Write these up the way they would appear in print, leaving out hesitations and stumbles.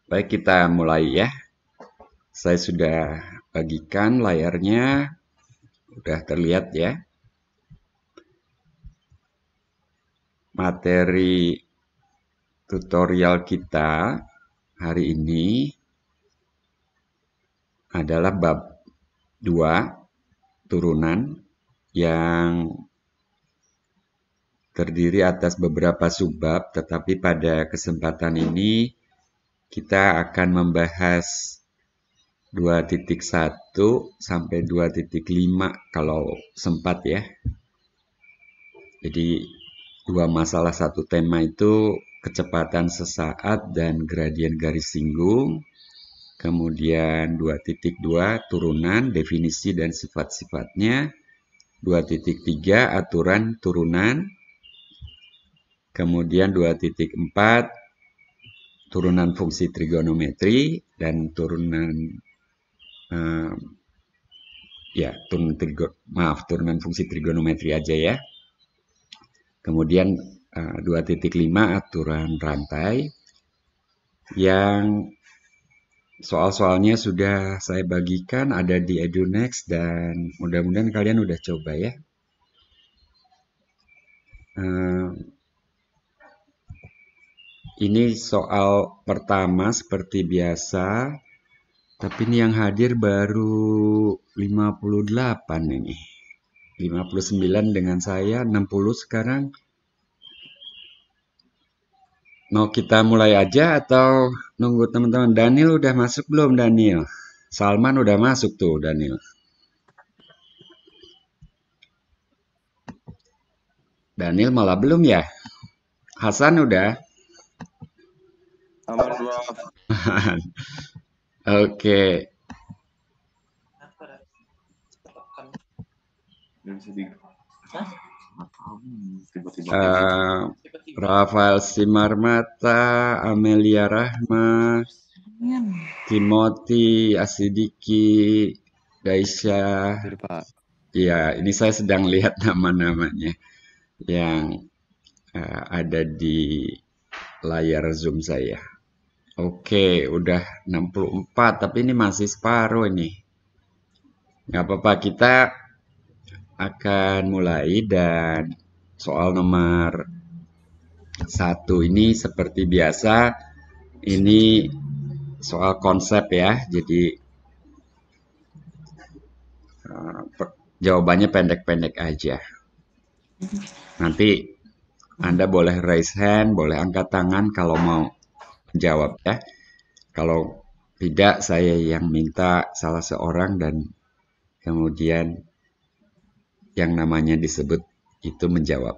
Baik, kita mulai ya. Saya sudah bagikan layarnya, udah terlihat ya. Materi tutorial kita hari ini adalah bab 2 turunan yang terdiri atas beberapa subbab, tetapi pada kesempatan ini kita akan membahas 2.1 sampai 2.5 kalau sempat ya. Jadi dua masalah satu tema itu kecepatan sesaat dan gradien garis singgung. Kemudian 2.2 turunan, definisi dan sifat-sifatnya. 2.3 aturan turunan. Kemudian 2.4 turunan fungsi trigonometri dan turunan turunan fungsi trigonometri aja ya. Kemudian 2.5 aturan rantai. Yang soal-soalnya sudah saya bagikan, ada di EduNext dan mudah-mudahan kalian udah coba ya. Ini soal pertama seperti biasa. Tapi ini yang hadir baru 58 ini. 59 dengan saya, 60 sekarang. Mau kita mulai aja atau nunggu teman-teman? Daniel udah masuk belum, Daniel? Salman udah masuk tuh, Daniel. Daniel malah belum ya? Hasan udah? Oke. Rafael Simarmata, Amelia Rahma, Timothy, Asidiki, Daisya. Ya, ini saya sedang lihat nama-namanya yang ada di layar Zoom saya. Oke, udah 64, tapi ini masih separuh ini. Nggak apa-apa, kita akan mulai dan soal nomor 1 ini seperti biasa, ini soal konsep ya, jadi jawabannya pendek-pendek aja. Nanti Anda boleh raise hand, boleh angkat tangan kalau mau jawab ya. Kalau tidak, saya yang minta salah seorang dan kemudian yang namanya disebut itu menjawab.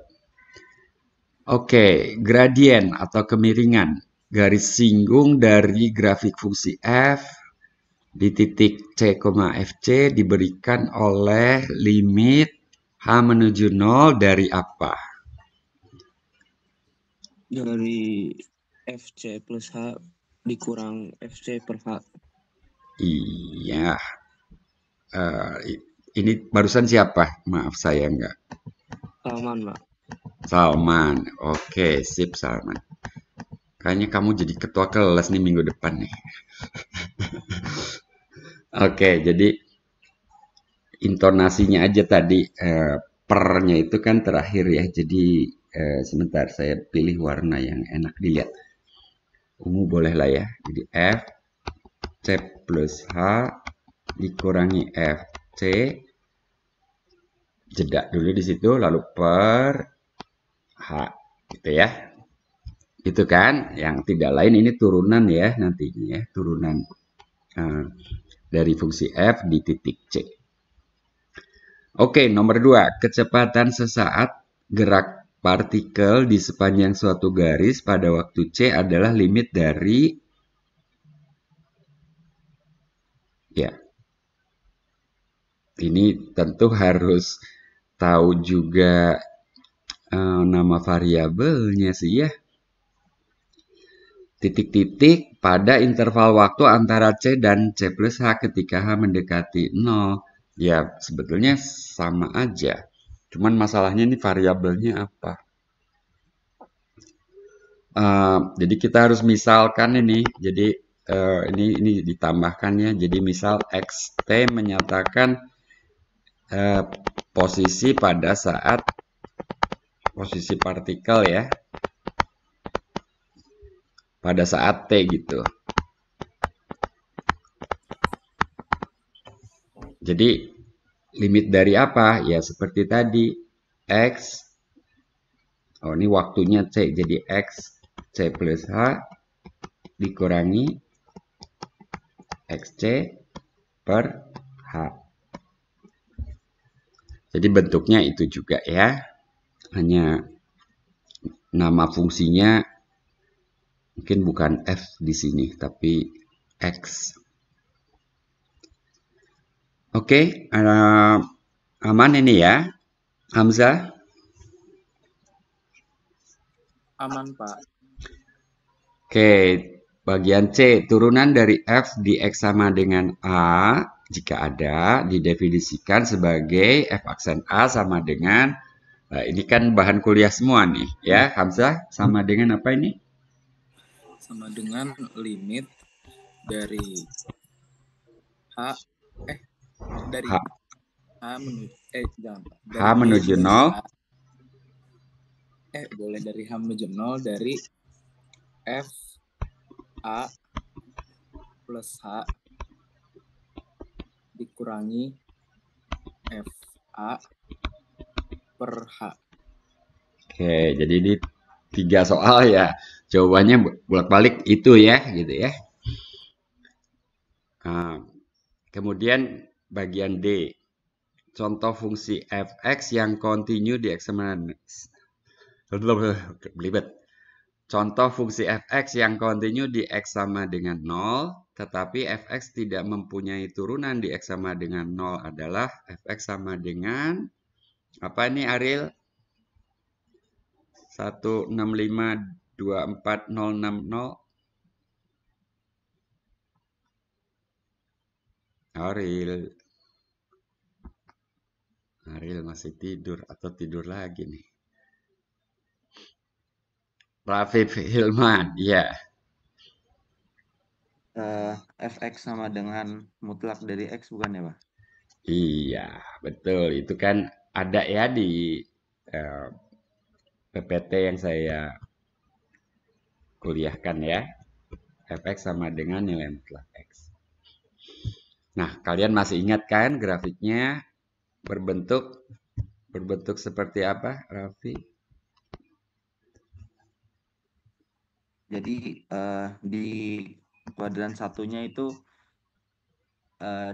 Oke, gradien atau kemiringan garis singgung dari grafik fungsi f di titik c, fc diberikan oleh limit h menuju 0 dari apa? Dari fc plus h dikurang fc per h. Iya. Ini barusan siapa? Maaf saya enggak. Salman, Pak. Salman. Oke, sip Salman. Kayaknya kamu jadi ketua kelas nih minggu depan nih. Oke, jadi intonasinya aja tadi pernya itu kan terakhir ya. Jadi sebentar saya pilih warna yang enak dilihat. Ungu boleh lah ya. Jadi F C plus H dikurangi F C, jeda dulu di situ lalu per H gitu ya. Itu kan yang tidak lain ini turunan ya nantinya ya, turunan dari fungsi f di titik C. Oke, nomor 2, kecepatan sesaat gerak partikel di sepanjang suatu garis pada waktu C adalah limit dari ya. Ini tentu harus tahu juga nama variabelnya sih ya. Titik-titik pada interval waktu antara C dan C plus H ketika H mendekati 0. Ya, sebetulnya sama aja. Cuman masalahnya ini variabelnya apa? Jadi kita harus misalkan ini. Jadi ini ditambahkan ya. Jadi misal xt menyatakan posisi pada saat posisi partikel ya, pada saat t gitu. Jadi limit dari apa? Ya seperti tadi x. Oh ini waktunya c. Jadi x c plus h dikurangi xc per h. Jadi bentuknya itu juga ya. Hanya nama fungsinya mungkin bukan f di sini tapi x. Oke, aman ini ya, Hamzah? Aman, Pak. Oke, bagian C, turunan dari f di x sama dengan a, jika ada, didefinisikan sebagai f aksen a sama dengan, nah ini kan bahan kuliah semua nih, ya, Hamzah, sama dengan apa ini? Sama dengan limit dari H, dari H, H menuju, jangan, Pak. H Dari D menuju menuju 0, H, boleh dari H menuju 0, dari F A plus H dikurangi F A per H. Oke, jadi ini 3 soal ya, jawabannya bolak-balik itu ya, gitu ya. Nah, kemudian bagian D, contoh fungsi f(x) yang kontinu di x sama belibet. Contoh fungsi f(x) yang kontinu di x sama dengan 0, tetapi f(x) tidak mempunyai turunan di x sama dengan 0 adalah f(x) sama dengan apa ini Ariel? 1652400. Ariel masih tidur atau tidur lagi nih? Rafif Hilman, ya. fx sama dengan mutlak dari x bukan ya, Pak? Iya, betul. Itu kan ada ya di PPT yang saya kuliahkan ya. Fx sama dengan nilai mutlak x. Nah, kalian masih ingat kan grafiknya berbentuk seperti apa, Raffi? Jadi di kuadran satunya itu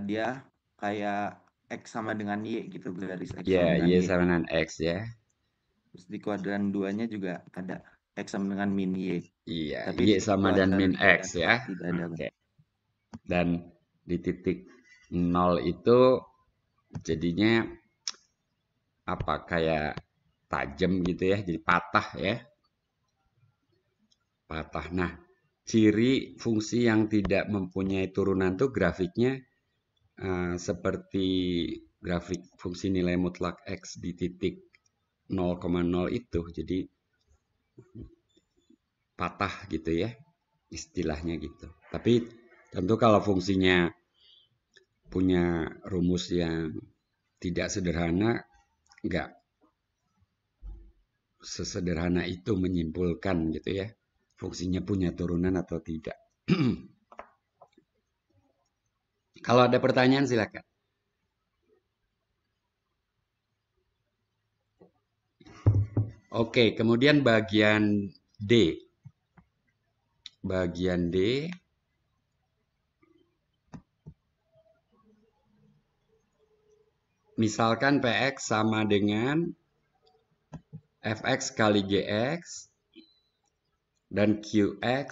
dia kayak x sama dengan y gitu, garis x sama Ya, dengan y y. sama dengan x ya. Terus di kuadran 2-nya juga ada x sama dengan min y. Iya, Tapi y di sama dan min kuadran x ya. tidak ada. Oke. Dan di titik 0 itu jadinya apa kayak tajam gitu ya, jadi patah ya. Patah. Nah, ciri fungsi yang tidak mempunyai turunan tuh grafiknya seperti grafik fungsi nilai mutlak x di titik 0,0 itu. Jadi patah gitu ya, istilahnya gitu. Tapi tentu kalau fungsinya punya rumus yang tidak sederhana, nggak sesederhana itu menyimpulkan gitu ya, fungsinya punya turunan atau tidak. Kalau ada pertanyaan silakan. Oke, kemudian bagian D. Bagian D. Misalkan Px sama dengan Fx kali Gx dan Qx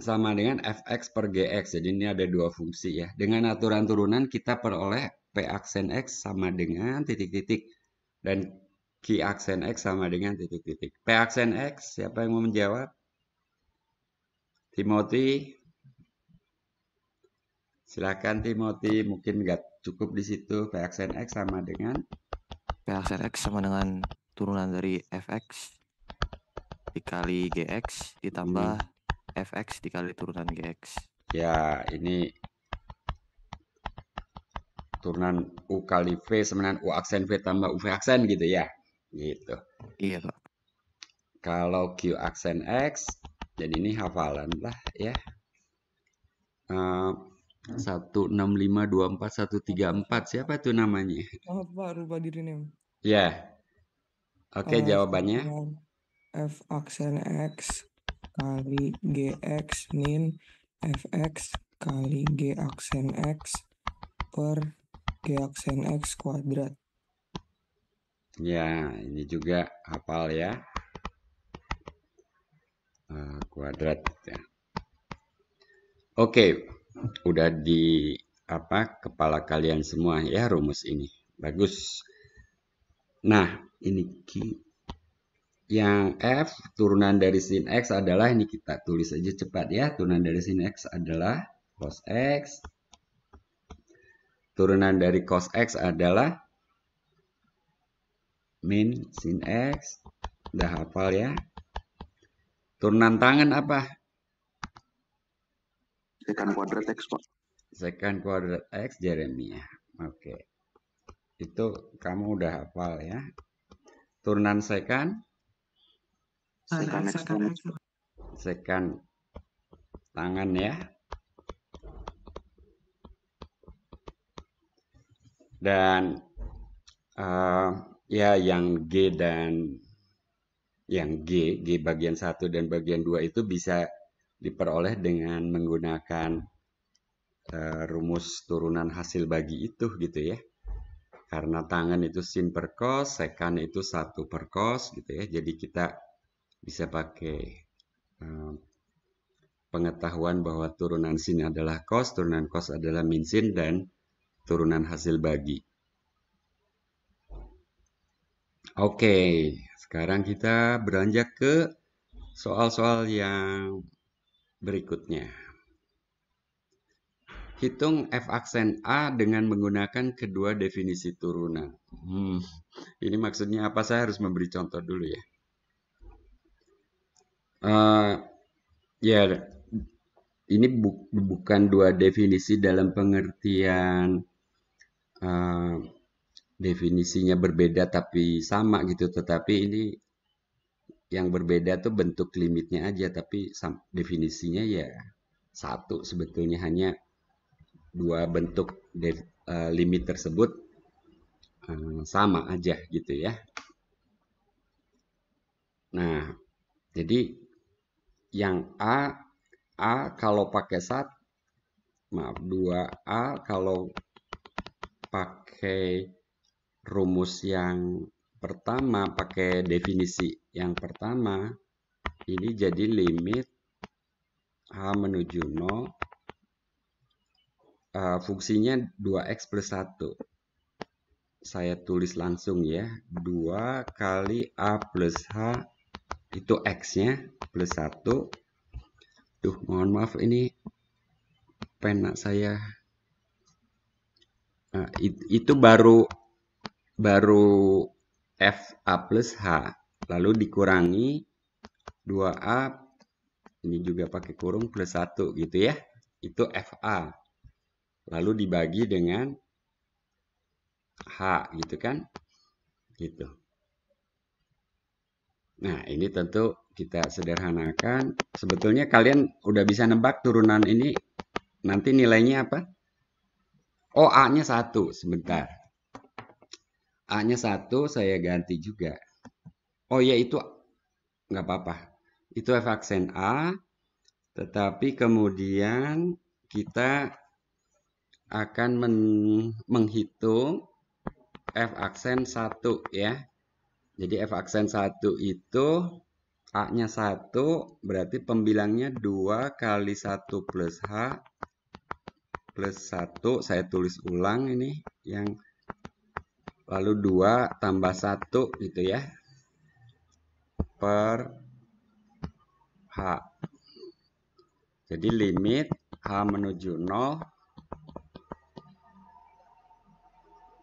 sama dengan Fx per Gx. Jadi ini ada dua fungsi ya. Dengan aturan turunan kita peroleh P aksen X sama dengan titik-titik. Dan Q aksen X sama dengan titik-titik. P aksen X, siapa yang mau menjawab? Timothy? Silakan Timothy, mungkin nggak cukup di situ. P aksen X sama dengan? P aksen X sama dengan turunan dari fx dikali GX ditambah Fx dikali turunan GX. Ya, ini turunan U kali V sama dengan U aksen V tambah UV aksen gitu ya. Gitu. Iya, Pak. Kalau Q aksen X, jadi ini hafalan lah ya. 16524 siapa tuh namanya? Oh, Pak, lupa diri nih. Ya. Oke, jawabannya. F aksen X kali GX min Fx kali G aksen X per G aksen X kuadrat. Ya, ini juga hafal ya. Kuadrat ya. Oke, udah di kepala kalian semua ya rumus ini. Bagus. Nah, ini yang F turunan dari sin X adalah, ini kita tulis aja cepat ya. Turunan dari sin X adalah cos X. Turunan dari cos X adalah min sin X. Udah hafal ya. Turunan tangan apa? Sekant kuadrat X, Pak. Sekant kuadrat X, Jeremy. Oke. Itu kamu udah hafal ya. Turunan sekant? Sekant X. Sekant tangan ya. Dan ya yang G dan yang G bagian 1 dan bagian 2 itu bisa diperoleh dengan menggunakan rumus turunan hasil bagi itu gitu ya. Karena tangan itu sin per cos, sekant itu 1 per cos gitu ya. Jadi kita bisa pakai pengetahuan bahwa turunan sin adalah cos, turunan cos adalah min sin, dan turunan hasil bagi. Oke, sekarang kita beranjak ke soal-soal yang berikutnya. Hitung F aksen A dengan menggunakan kedua definisi turunan. Ini maksudnya apa? Saya harus memberi contoh dulu ya. Ya, ini bukan dua definisi dalam pengertian definisinya berbeda tapi sama gitu. Tetapi ini yang berbeda tuh bentuk limitnya aja, tapi definisinya ya satu sebetulnya, hanya dua bentuk limit tersebut sama aja gitu ya. Nah, jadi yang A kalau pakai 2A kalau pakai rumus yang pertama, pakai definisi yang pertama, ini jadi limit H menuju 0, fungsinya 2X plus 1. Saya tulis langsung ya, 2 kali A plus H, itu X-nya, plus 1. Duh, mohon maaf ini pena saya. Nah, itu baru F A plus H, lalu dikurangi 2A, ini juga pakai kurung, plus 1 gitu ya. Itu FA. Lalu dibagi dengan H gitu kan. Gitu. Nah, ini tentu kita sederhanakan. Sebetulnya kalian udah bisa nebak turunan ini nanti nilainya apa? Oh, A-nya 1. Sebentar. A-nya 1 saya ganti juga. Oh ya, itu nggak apa-apa. Itu F aksen A. Tetapi kemudian kita akan menghitung F aksen 1 ya. Jadi F aksen 1 itu A-nya 1, berarti pembilangnya 2 kali 1 plus H plus 1. Saya tulis ulang ini, yang lalu 2 tambah 1 gitu ya, per H. Jadi limit H menuju 0,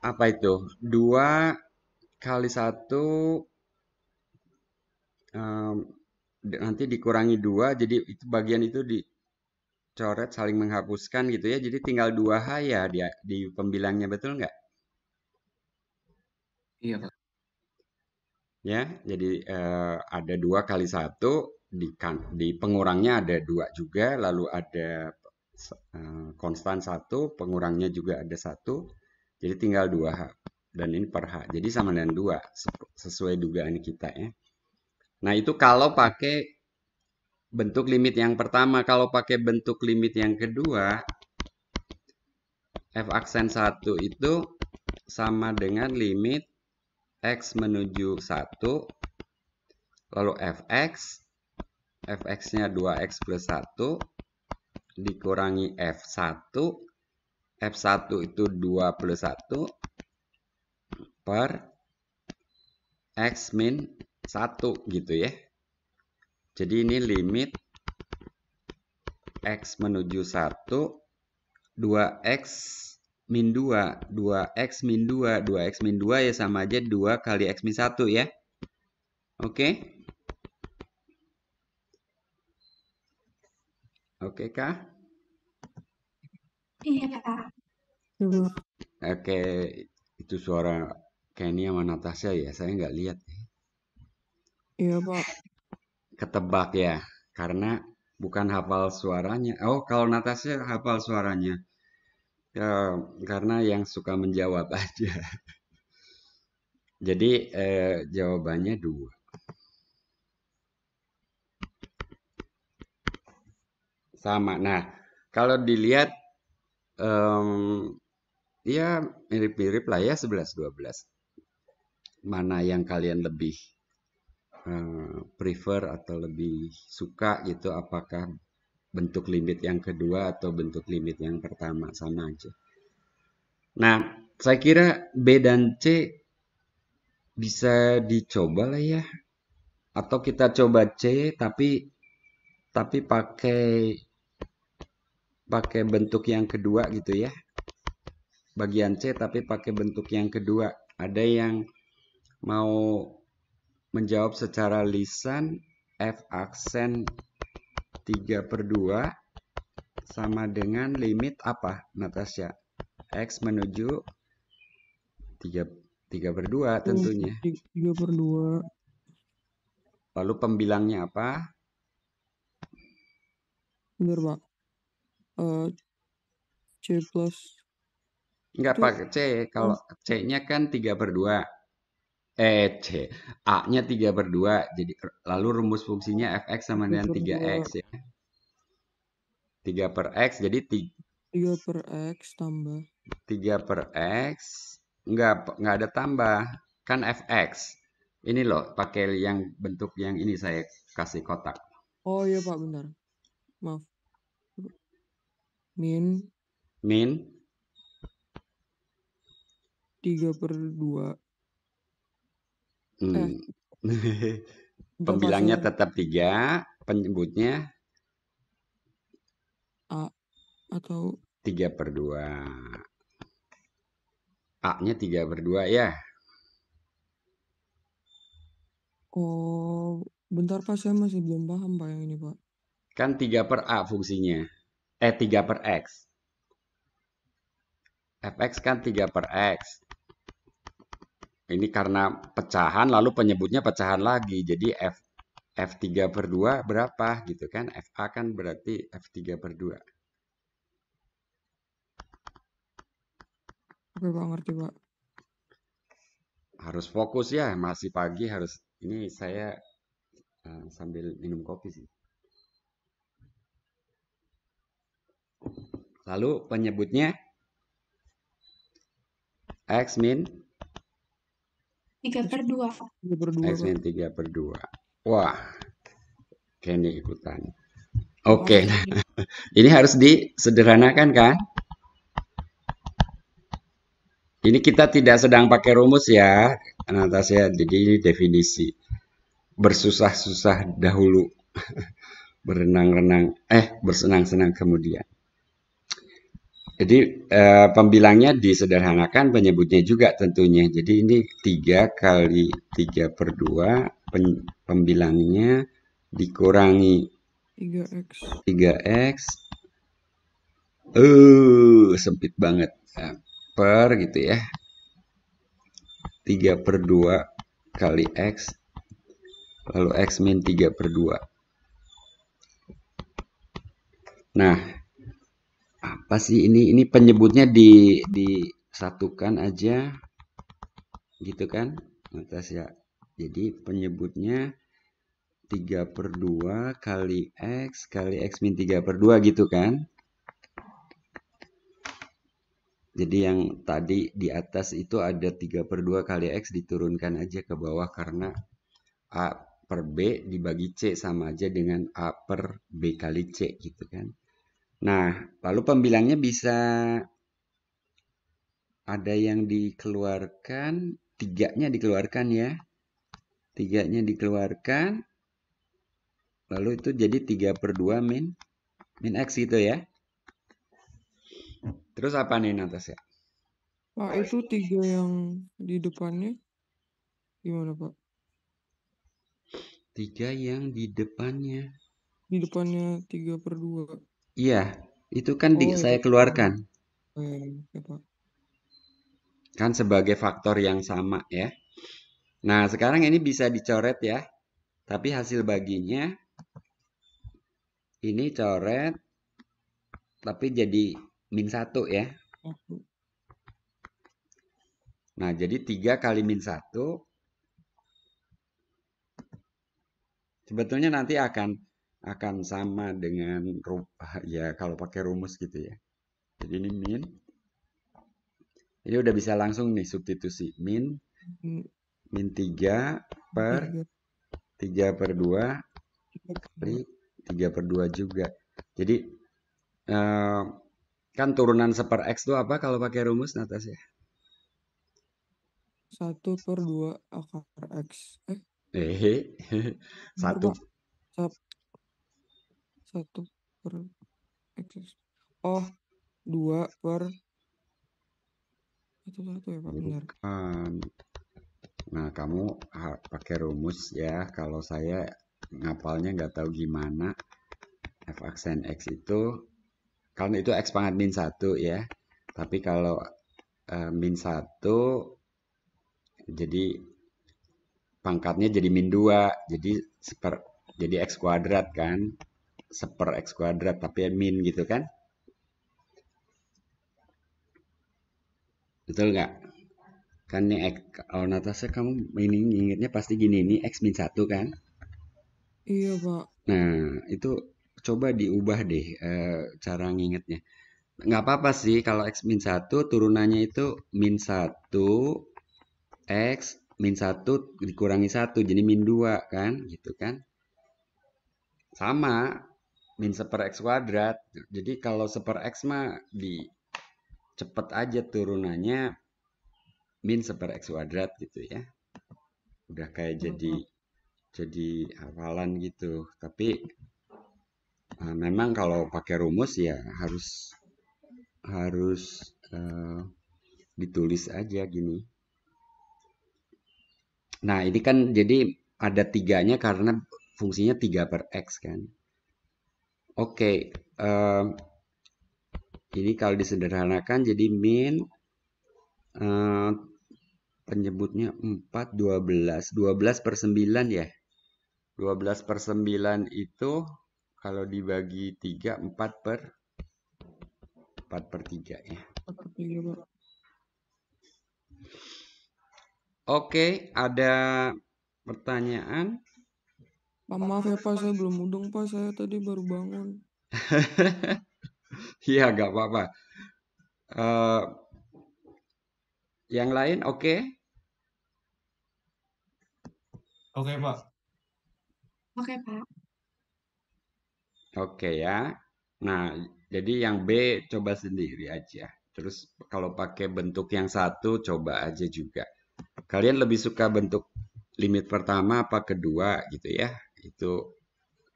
apa itu? 2 kali 1 nanti dikurangi 2, jadi itu bagian itu dicoret saling menghapuskan gitu ya. Jadi tinggal 2H ya di pembilangnya, betul nggak? Iya, Pak. Ya, jadi ada 2 kali 1, di pengurangnya ada 2 juga, lalu ada konstan 1, pengurangnya juga ada 1, jadi tinggal 2H. Dan ini per H, jadi sama dengan 2, sesuai dugaan kita ya. Nah, itu kalau pakai bentuk limit yang pertama. Kalau pakai bentuk limit yang kedua, f aksen 1 itu sama dengan limit x menuju 1, lalu fx-nya 2x plus 1, dikurangi f1, f1 itu 2 plus 1, per x min 1 gitu ya. Jadi ini limit x menuju 1, 2x min 2, 2x min 2, 2x min 2 ya sama aja 2 kali x min 1 ya. Oke? Oke kah? Iya, Pak. Coba. Oke, itu suara Kenny sama Natasha ya, saya nggak lihat. Iya, Pak. Ketebak ya, karena bukan hafal suaranya. Oh, kalau Natasha hafal suaranya. Ya, karena yang suka menjawab aja. Jadi jawabannya 2. Sama. Nah, kalau dilihat ya mirip-mirip lah ya 11-12. Mana yang kalian lebih prefer atau lebih suka gitu, apakah bentuk limit yang kedua atau bentuk limit yang pertama, sama aja. Nah, saya kira B dan C bisa dicoba lah ya. Atau kita coba C tapi pakai bentuk yang kedua gitu ya. Bagian C tapi pakai bentuk yang kedua. Ada yang mau menjawab secara lisan f aksen 3/2 sama dengan limit apa, Natasha? X menuju 3/2 tentunya. 3/2. Lalu pembilangnya apa? Bener, Pak. C plus. Enggak pakai C. Kalau C-nya kan 3/2. C. A-nya 3/2. Jadi lalu rumus fungsinya fx sama dengan 3x ya. 3 per x jadi 3 per x tambah 3 per x. Enggak ada tambah. Kan fx. Ini loh, pakai yang bentuk yang ini saya kasih kotak. Oh iya, Pak, bentar. Maaf. Min 3/2. Pembilangnya tetap 3, penyebutnya A atau 3/2. A-nya 3/2 ya. Oh, bentar Pak, saya masih belum paham Pak yang ini Pak. Kan 3 per A fungsinya. 3 per X. Fx kan 3 per X. Ini karena pecahan, lalu penyebutnya pecahan lagi. Jadi F3/2 berapa gitu kan. Fa kan berarti F3/2. Oke Pak, ngerti Pak. Harus fokus ya, masih pagi harus. Ini saya sambil minum kopi sih. Lalu penyebutnya X min 3/2. 3/2 X min Pak. 3/2. Wah, Kenny ikutan. Oke. Ini harus disederhanakan kan? Ini kita tidak sedang pakai rumus ya, Natasha. Jadi ini definisi. Bersusah-susah dahulu. Berenang-renang, bersenang-senang kemudian. Jadi pembilangnya disederhanakan, penyebutnya juga tentunya. Jadi ini 3 kali 3/2, pembilangnya dikurangi 3x. 3x, sempit banget. Nah, per gitu ya. 3/2 kali x, lalu x min 3/2. Nah, apa sih ini? Ini penyebutnya disatukan aja, gitu kan? Atas ya. Jadi penyebutnya 3/2 kali x min 3/2 gitu kan? Jadi yang tadi di atas itu ada 3/2 kali x diturunkan aja ke bawah karena A per B dibagi C sama aja dengan A per B kali C gitu kan. Nah, lalu pembilangnya bisa ada yang dikeluarkan, 3-nya dikeluarkan ya. 3-nya dikeluarkan, lalu itu jadi 3/2 min x gitu ya. Terus apa nih atasnya? Pak, itu 3 yang di depannya gimana, Pak? 3 yang di depannya. Di depannya 3/2. Iya, itu kan Oh, saya itu. keluarkan. Oke, Pak. Kan sebagai faktor yang sama ya. Nah, sekarang ini bisa dicoret ya. Tapi hasil baginya ini coret, tapi jadi min 1 ya. Nah, jadi 3 kali min 1. Sebetulnya nanti akan sama dengan ya kalau pakai rumus gitu ya. Jadi ini min. Ini udah bisa langsung nih substitusi. Min 3 per 3/2 kali 3/2 juga. Jadi kan turunan 1/x itu apa kalau pakai rumus Natasha? 1/2 akar x. 1 1/x. Oh, 2 per 1 ya, Pak, benar. Nah, kamu pakai rumus ya. Kalau saya ngapalnya nggak tahu gimana. F aksen X itu, kan itu X pangkat min 1 ya. Tapi kalau min 1, jadi pangkatnya jadi min 2. Jadi X kuadrat kan. 1/x kuadrat, tapi min gitu kan. Betul nggak? Kan ini kalau Natasha kamu ini ingetnya pasti gini, ini X min 1 kan? Iya, Pak. Nah, itu coba diubah deh cara ngingetnya. Nggak apa-apa sih kalau X min 1 turunannya itu min 1 X min 1 dikurangi 1 jadi min 2 kan gitu kan. Sama min 1/x kuadrat. Jadi kalau 1/x mah cepet aja turunannya min 1/x kuadrat gitu ya. Udah kayak jadi hafalan gitu. Tapi memang kalau pakai rumus ya harus ditulis aja gini. Nah, ini kan jadi ada 3-nya karena fungsinya 3/x kan. Oke, ini kalau disederhanakan jadi min penyebutnya 4, 12. 12/9 ya. 12/9 itu kalau dibagi 3, 4/3 ya. 4/3, Pak. Oke, ada pertanyaan? Pak, maaf ya, Pak, saya belum mudeng, Pak. Saya tadi baru bangun. Iya, gak apa-apa. Yang lain oke? Oke, Pak. Oke, Pak. Oke ya. Nah, jadi yang B coba sendiri aja. Terus kalau pakai bentuk yang satu coba aja juga. Kalian lebih suka bentuk limit pertama apa kedua gitu ya? Itu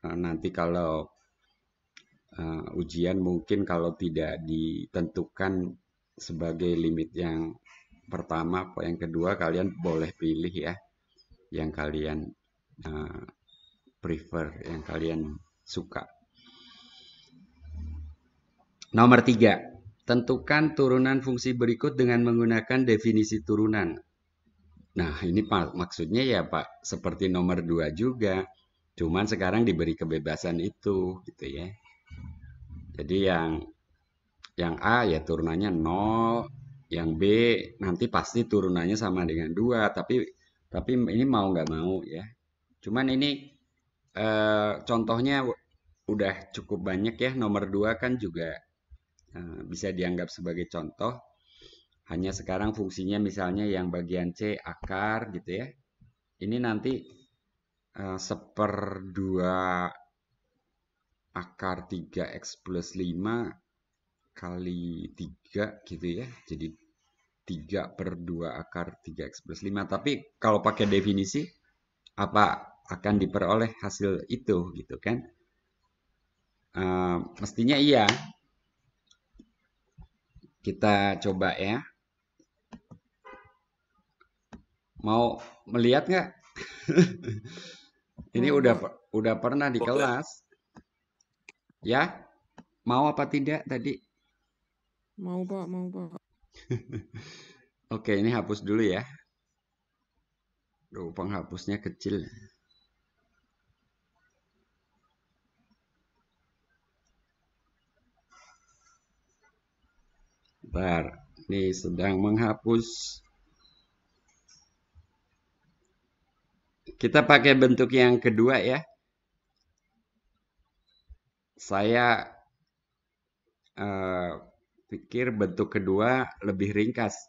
nanti kalau ujian mungkin kalau tidak ditentukan sebagai limit yang pertama atau yang kedua, kalian boleh pilih ya yang kalian prefer, yang kalian suka. Nomor 3, tentukan turunan fungsi berikut dengan menggunakan definisi turunan. Nah, ini maksudnya ya Pak, seperti nomor 2 juga. Cuman sekarang diberi kebebasan itu, gitu ya. Jadi yang A ya turunannya 0, yang B nanti pasti turunannya sama dengan 2, tapi ini mau nggak mau ya. Cuman ini contohnya udah cukup banyak ya. Nomor 2 kan juga bisa dianggap sebagai contoh. Hanya sekarang fungsinya misalnya yang bagian C akar gitu ya. Ini nanti 1/2 akar 3x plus 5 kali 3 gitu ya. Jadi 3/2 akar 3x plus 5. Tapi kalau pakai definisi, apa akan diperoleh hasil itu gitu kan? Mestinya iya. Kita coba ya. Mau melihat nggak? Ini Mau, udah pernah di kelas. Ya? Mau apa tidak tadi? Mau Pak. Oke, ini hapus dulu ya. Duh, penghapusnya kecil. Bentar, ini sedang menghapus. Kita pakai bentuk yang kedua ya. Saya pikir bentuk kedua lebih ringkas.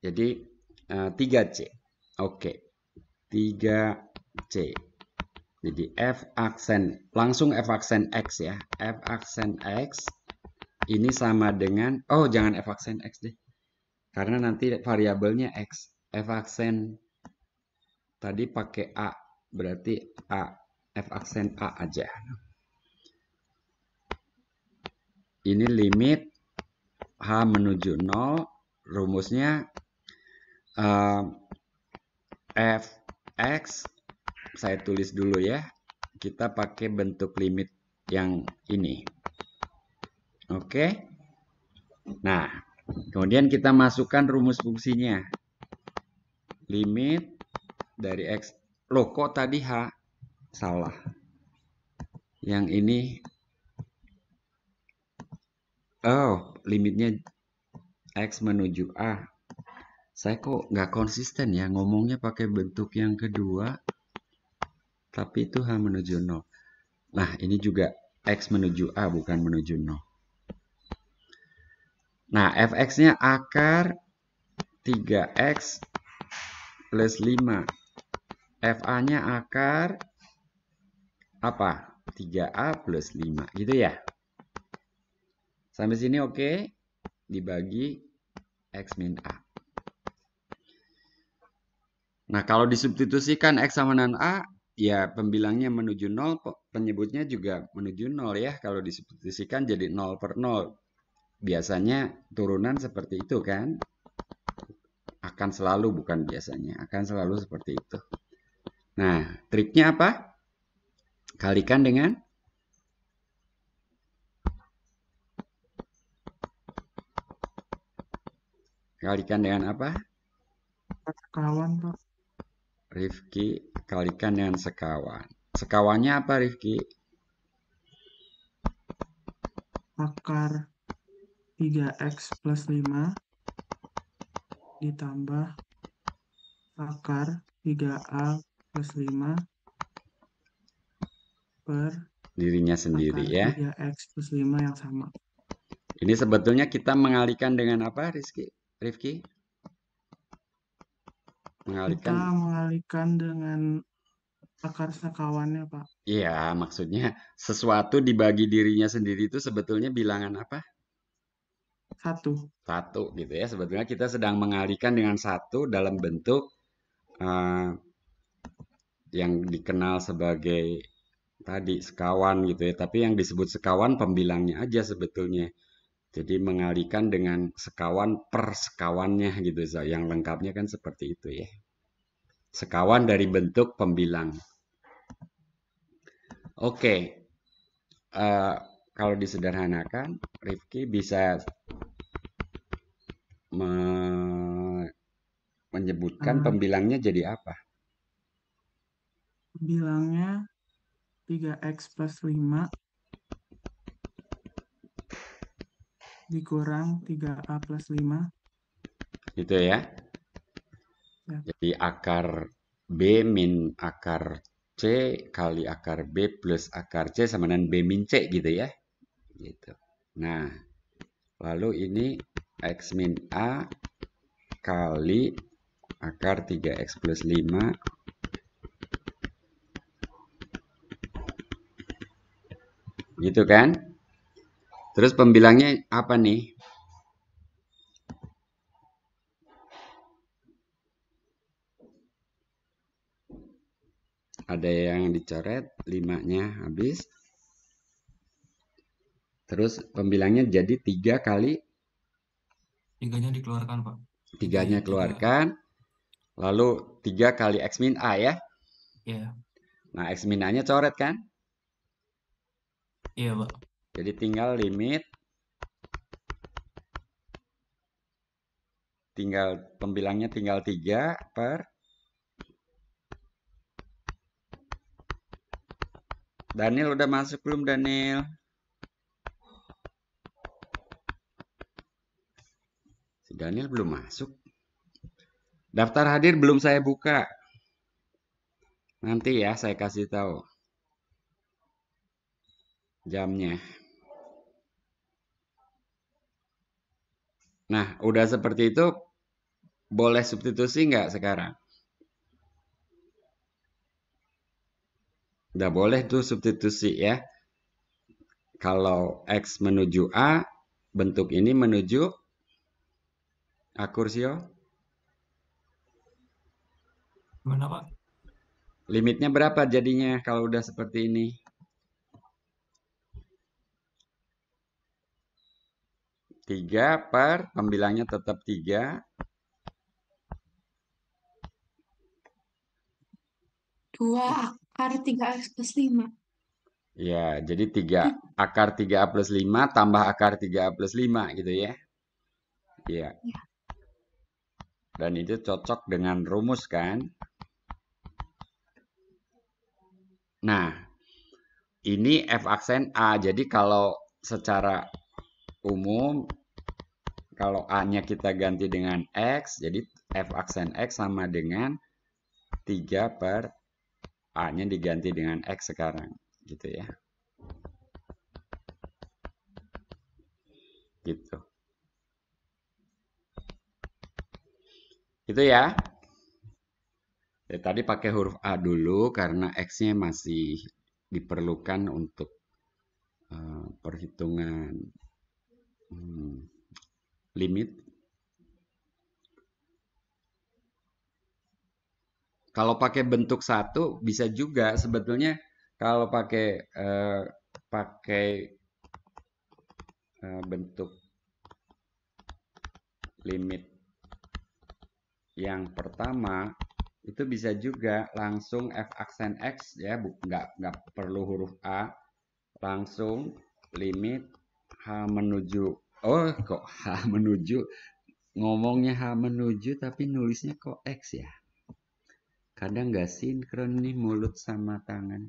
Jadi 3C. Oke. 3C. Jadi F aksen, langsung F aksen X ya. F aksen X ini sama dengan, oh jangan F aksen X deh. Karena nanti variabelnya X. F aksen tadi pakai A. Berarti A. F aksen A aja. Ini limit H menuju 0. Rumusnya Fx. Saya tulis dulu ya. Kita pakai bentuk limit yang ini. Oke. Nah, kemudian kita masukkan rumus fungsinya. Limit dari X. Loh, kok tadi H? Salah. Yang ini. Oh, limitnya X menuju A. Saya kok nggak konsisten ya. Ngomongnya pakai bentuk yang kedua. Tapi itu H menuju 0. Nah, ini juga X menuju A, bukan menuju 0. Nah, Fx-nya akar 3x plus 5. Fa-nya akar apa? 3a plus 5. Gitu ya. Sampai sini oke. Dibagi X min A. Nah, kalau disubstitusikan X sama dengan A, ya pembilangnya menuju 0, penyebutnya juga menuju 0 ya. Kalau disubstitusikan jadi 0/0. Biasanya turunan seperti itu kan. Akan selalu, bukan biasanya. Akan selalu seperti itu. Nah, triknya apa? Kalikan dengan apa? Sekawan Pak. Rifki, kalikan dengan sekawan. Sekawannya apa Rifki? Akar 3x plus 5 ditambah akar 3a plus 5 per Dirinya sendiri akar ya. 3x plus 5 yang sama. Ini sebetulnya kita mengalihkan dengan apa Rifki? Kita mengalihkan dengan akar sekawannya, Pak. Iya, maksudnya sesuatu dibagi dirinya sendiri itu sebetulnya bilangan apa? 1. 1 gitu ya. Sebetulnya kita sedang mengalihkan dengan 1 dalam bentuk yang dikenal sebagai tadi sekawan gitu ya. Tapi yang disebut sekawan pembilangnya aja sebetulnya. Jadi mengalihkan dengan sekawan per sekawannya gitu. Yang lengkapnya kan seperti itu ya. Sekawan dari bentuk pembilang. Oke. Kalau disederhanakan, Rifki bisa menyebutkan pembilangnya jadi apa? Bilangnya 3x plus 5 dikurang 3a plus 5. Gitu ya. Ya. Jadi akar B min akar C kali akar B plus akar C sama dengan B min C gitu ya. Gitu. Nah, lalu ini X min A kali akar 3x plus 5 gitu kan? Terus pembilangnya apa nih? Ada yang dicoret, 5-nya habis. Terus pembilangnya jadi 3 kali 3-nya dikeluarkan, Pak. 3-nya keluarkan. Lalu 3 kali X min A ya? Iya. Nah, X min A-nya coret kan? Iya, Pak. Jadi tinggal limit. Pembilangnya tinggal 3 per. Daniel udah masuk belum, Daniel? Si Daniel belum masuk. Daftar hadir belum saya buka. Nanti ya saya kasih tahu jamnya. Nah, udah seperti itu, boleh substitusi nggak sekarang? Udah boleh tuh substitusi ya. Kalau X menuju A, bentuk ini menuju A kursio. Gimana, Pak? Limitnya berapa jadinya kalau udah seperti ini? Tiga per, pembilangnya tetap 3. 2 akar 3x plus 5. Ya, jadi 3 akar 3A plus 5 tambah akar 3A plus 5 gitu ya. Iya. Ya. Dan itu cocok dengan rumus kan? Nah, ini F aksen A. Jadi kalau secara umum, kalau A-nya kita ganti dengan X, jadi F aksen X sama dengan 3 per A-nya diganti dengan X sekarang. Gitu ya. Gitu. Itu ya. Ya, tadi pakai huruf A dulu karena X-nya masih diperlukan untuk perhitungan limit. Kalau pakai bentuk 1 bisa juga sebetulnya kalau pakai bentuk limit yang pertama itu bisa juga langsung F aksen X ya, nggak perlu huruf A, langsung limit H menuju, oh kok H menuju, ngomongnya H menuju tapi nulisnya kok X ya, kadang nggak sinkron nih mulut sama tangan.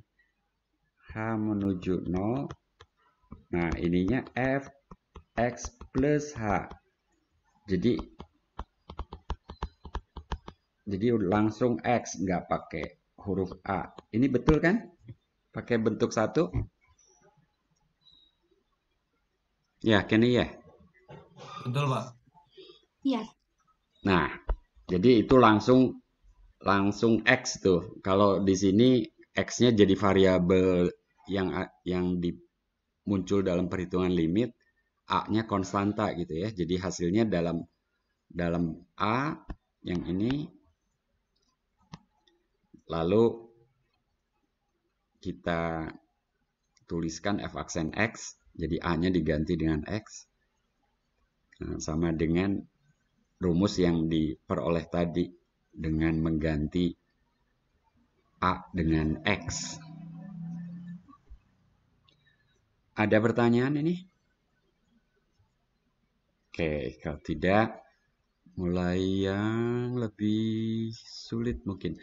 H menuju 0, nah ininya F X plus H, jadi langsung X, nggak pakai huruf A. Ini betul kan? Pakai bentuk 1? Ya, Kenny ya? Betul, Pak. Iya. Nah, jadi itu langsung X tuh. Kalau di sini X-nya jadi variabel yang muncul dalam perhitungan limit, A-nya konstanta gitu ya. Jadi hasilnya dalam A yang ini, lalu kita tuliskan F aksen X, jadi A-nya diganti dengan X, nah, sama dengan rumus yang diperoleh tadi dengan mengganti A dengan X. Ada pertanyaan ini? Oke, kalau tidak, mulai yang lebih sulit mungkin.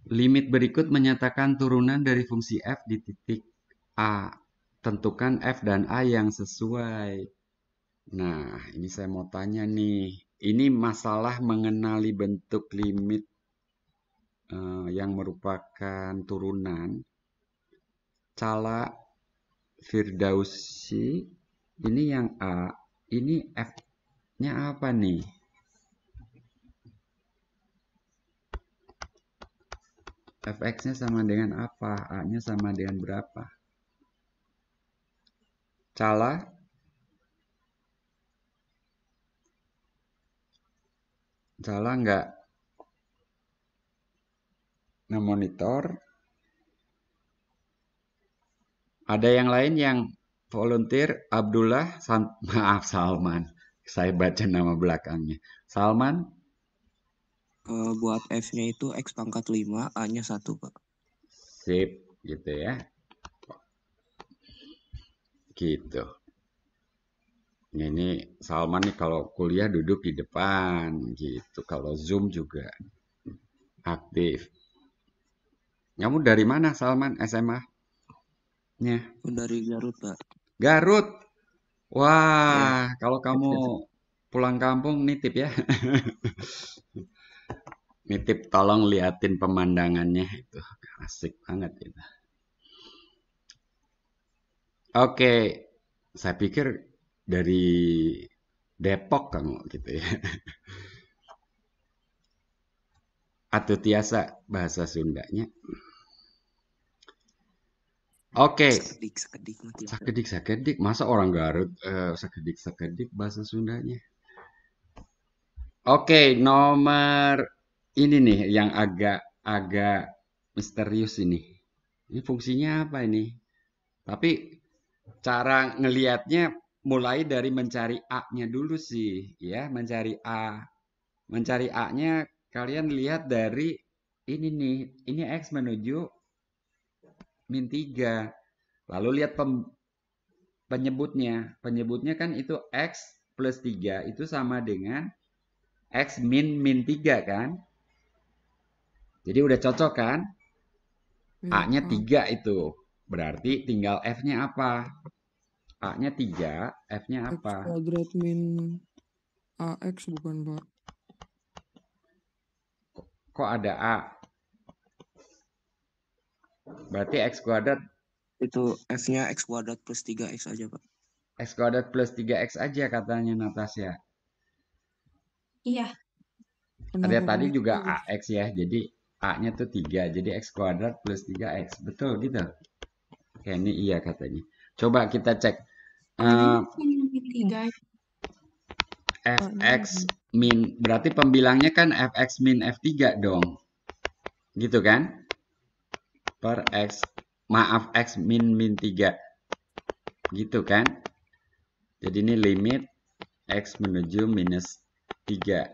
Limit berikut menyatakan turunan dari fungsi f di titik A. Tentukan f dan A yang sesuai. Nah, ini saya mau tanya nih. Ini masalah mengenali bentuk limit yang merupakan turunan. Cala Firdausi, ini yang A, ini F-nya apa nih? Fx-nya sama dengan apa? A-nya sama dengan berapa? Cala? Cala nggak nge-monitor? Ada yang lain yang volunteer? Abdullah? Maaf, Salman. Saya baca nama belakangnya. Salman? Buat F-nya itu X pangkat 5, A-nya 1, Pak. Sip, gitu ya. Gitu. Ini Salman nih kalau kuliah duduk di depan gitu. Kalau Zoom juga aktif. Kamu dari mana Salman SMA-nya? Dari Garut, Pak. Garut. Ya, Wah, kalau kamu pulang kampung nitip ya. Nitip tolong liatin pemandangannya itu. Asik banget itu. Oke, saya pikir dari Depok kamu gitu ya. Atau tiasa bahasa Sundanya. Oke. Sakedik. Masa orang Garut sakedik bahasa Sundanya. Oke, nomor ini nih yang agak misterius ini. Ini fungsinya apa ini? Tapi cara ngelihatnya mulai dari mencari A-nya dulu sih, ya, mencari A. Mencari A-nya kalian lihat dari ini nih. Ini X menuju min 3. Lalu lihat penyebutnya. Penyebutnya kan itu X plus 3 itu sama dengan X min 3 kan? Jadi udah cocok kan? A-nya 3 itu. Berarti tinggal F-nya apa? A-nya 3, F-nya apa? X kuadrat min AX bukan, Pak? Kok ada A? Berarti X kuadrat. Itu F-nya X kuadrat plus 3X aja, Pak. X kuadrat plus 3X aja katanya Natasha. Iya. Ada tadi juga AX ya. Jadi A-nya tuh 3. Jadi X kuadrat plus 3X. Betul gitu? Oke, ini iya katanya. Coba kita cek. Fx min. Berarti pembilangnya kan Fx min F3 dong. Gitu kan? Per X. Maaf, X min 3. Gitu kan? Jadi ini limit X menuju minus 3.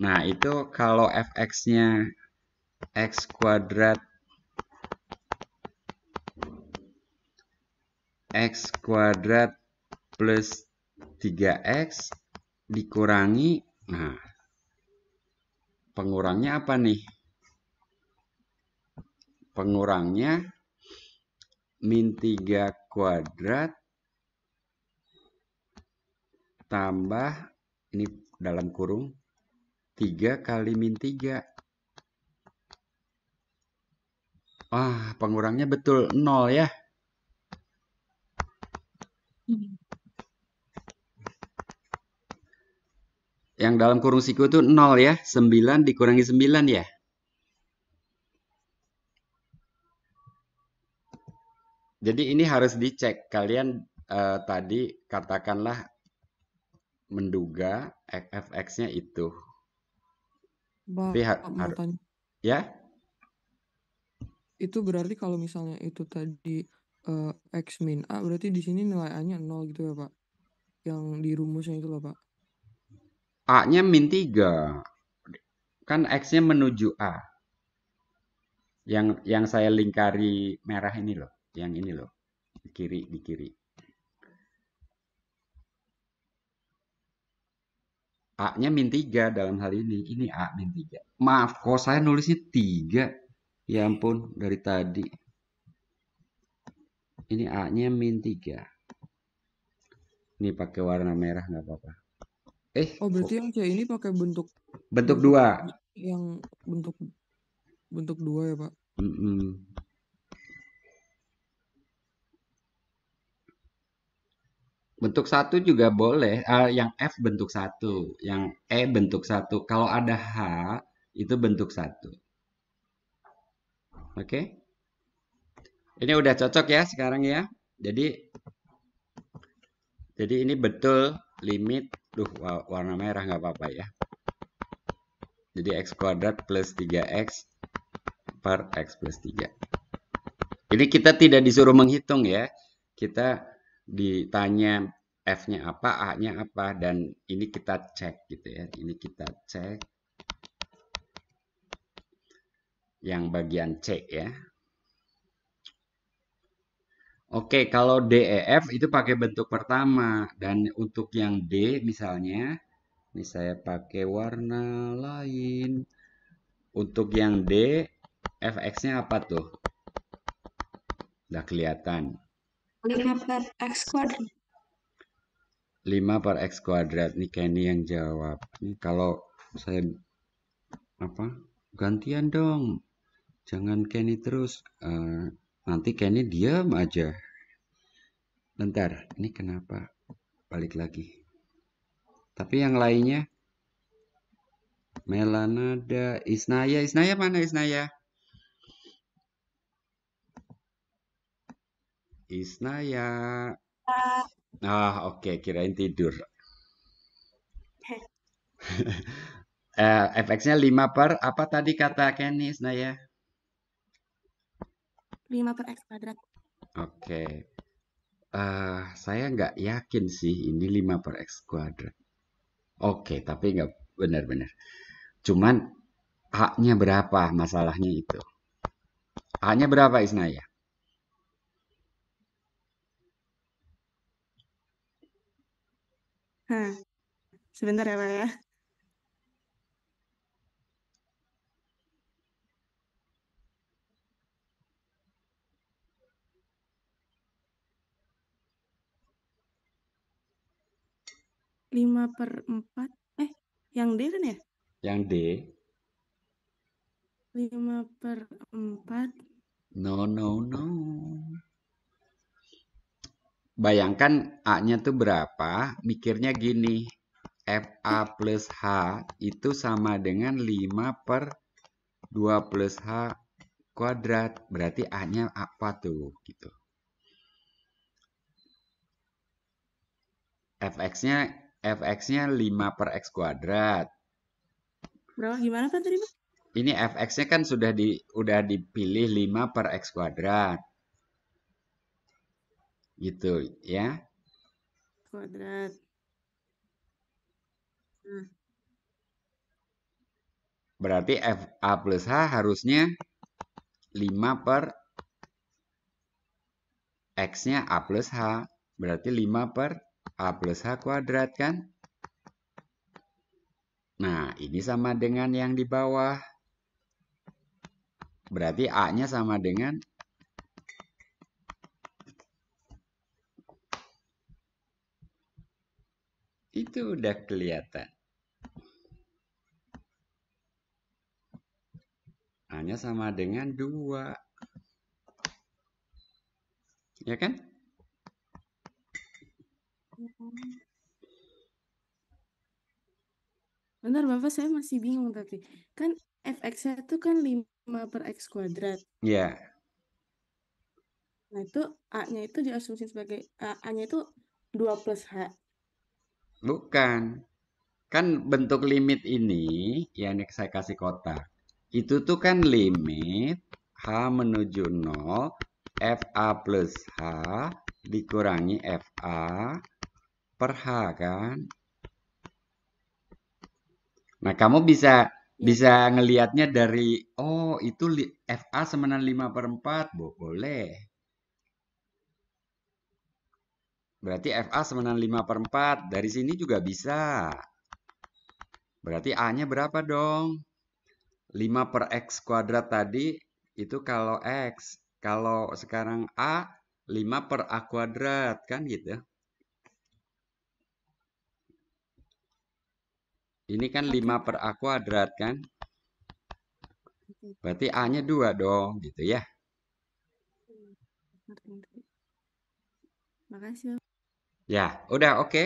Nah, itu kalau Fx-nya X kuadrat plus 3X dikurangi. Nah, pengurangnya apa nih? Pengurangnya min 3 kuadrat tambah, ini dalam kurung, 3 kali min 3. Wah, pengurangnya betul 0 ya. Yang dalam kurung siku itu 0 ya. 9 dikurangi 9 ya. Jadi ini harus dicek. Kalian tadi katakanlah menduga Fx-nya itu. Tapi mau tanya. Ya? Itu berarti kalau misalnya itu tadi X min A, berarti di sini nilai A-nya 0 gitu ya, Pak? Yang di rumusnya itu loh, Pak. A-nya min 3. Kan X-nya menuju A. Yang saya lingkari merah ini loh. Yang ini loh. Di kiri. A-nya min 3 dalam hal ini. Ini A min 3. Maaf, kok saya nulisnya 3. Ya ampun, dari tadi. Ini A-nya min 3. Ini pakai warna merah nggak apa-apa. Oh, berarti yang C ini pakai bentuk bentuk 2. yang bentuk 2 ya, Pak? Bentuk 1 juga boleh. Yang F bentuk 1, yang E bentuk 1. Kalau ada H itu bentuk 1. Oke? Ini udah cocok ya sekarang ya. Jadi ini betul limit. Warna merah nggak apa-apa ya. Jadi x kuadrat plus 3x per x plus 3. Ini kita tidak disuruh menghitung ya. Kita ditanya F-nya apa, A-nya apa, dan ini kita cek gitu ya. Ini kita cek yang bagian C ya. Oke, kalau D, E, F itu pakai bentuk pertama. Dan untuk yang D misalnya, ini saya pakai warna lain. Untuk yang D, Fx-nya apa tuh? Udah kelihatan. 5 per X kuadrat. 5 per X kuadrat. Nih Kenny yang jawab. Ini kalau saya gantian dong. Jangan Kenny terus. Nanti Kenny diam aja. Bentar, ini kenapa? Balik lagi. Tapi yang lainnya, Melanada, Isnaya. Isnaya mana Isnaya? Isnaya. Oke, kirain tidur. Fx-nya 5 per apa tadi kata Kenny Isnaya? 5 per X kuadrat. Oke. Saya nggak yakin sih ini 5 per X kuadrat. Oke, tapi nggak benar-benar. Cuman A-nya berapa masalahnya itu? A-nya berapa Isnaya? Sebentar ya Pak ya. Lima per 4. Yang D kan ya? Yang D. 5 per 4. No. Bayangkan A-nya tuh berapa? Mikirnya gini. FA plus H itu sama dengan 5 per 2 plus H kuadrat. Berarti A-nya apa tuh? Gitu. Fx-nya 5 per X kuadrat. Berapa gimana kan tadi Pak? Ini Fx-nya kan udah dipilih 5 per X kuadrat. Gitu ya. Kuadrat. Berarti FA plus H harusnya 5 per X-nya A plus H. Berarti 5 per A plus H kuadrat kan? Nah, ini sama dengan yang di bawah. Berarti A-nya sama dengan itu udah kelihatan. A-nya sama dengan 2. Ya kan? Bentar Bapak, saya masih bingung tapi. Kan Fx-nya itu kan 5 per X kuadrat. Ya. Nah itu A-nya itu diasumsi sebagai A-nya itu 2 plus H. Bukan. Kan bentuk limit ini, yang saya kasih kotak. Itu tuh kan limit H menuju 0, FA plus H dikurangi FA per H kan. Nah, kamu bisa Ya, Bisa ngelihatnya dari, oh itu FA sama dengan 5/4, boleh. Berarti FA sama dengan 5/4, dari sini juga bisa. Berarti A-nya berapa dong? 5/X kuadrat tadi, itu kalau X. Kalau sekarang A, 5/A kuadrat, kan gitu. Ini kan oke 5/A kuadrat kan? oke. Berarti A-nya 2 dong, gitu ya. Ngerti. Makasih, Bapak. Ya, udah oke.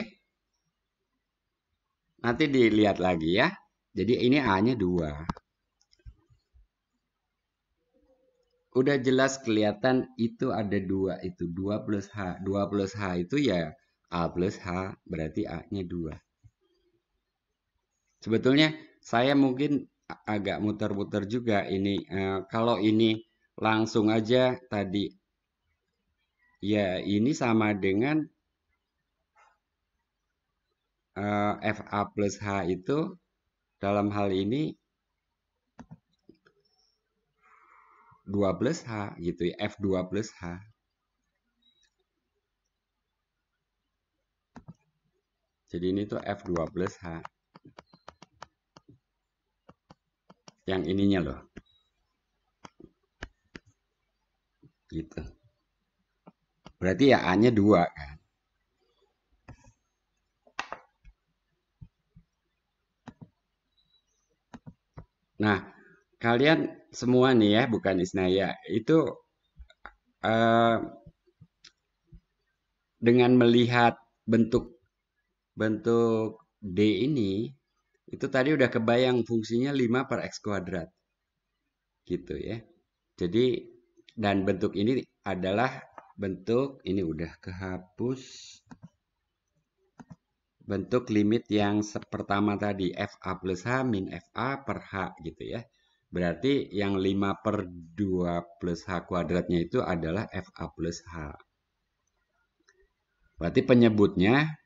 Nanti dilihat lagi ya. Jadi ini A-nya 2. Udah jelas kelihatan itu ada 2. Itu 2 plus H. 2 plus H itu ya A plus H. Berarti A-nya 2. Sebetulnya saya mungkin agak muter-muter juga ini. Kalau ini langsung aja tadi. Ya ini sama dengan FA plus H itu dalam hal ini 2 plus H gitu ya. F2 plus H. Jadi ini tuh F2 plus H. Yang ininya loh. Gitu. Berarti ya A-nya 2 kan. Nah, kalian semua nih ya, bukan Isnaya, itu dengan melihat bentuk D ini, itu tadi udah kebayang fungsinya 5/X kuadrat. Gitu ya. Jadi, dan bentuk ini adalah bentuk, ini udah kehapus, bentuk limit yang pertama tadi, FA plus H min FA per H gitu ya. Berarti yang 5/2 plus H kuadratnya itu adalah FA plus H. Berarti penyebutnya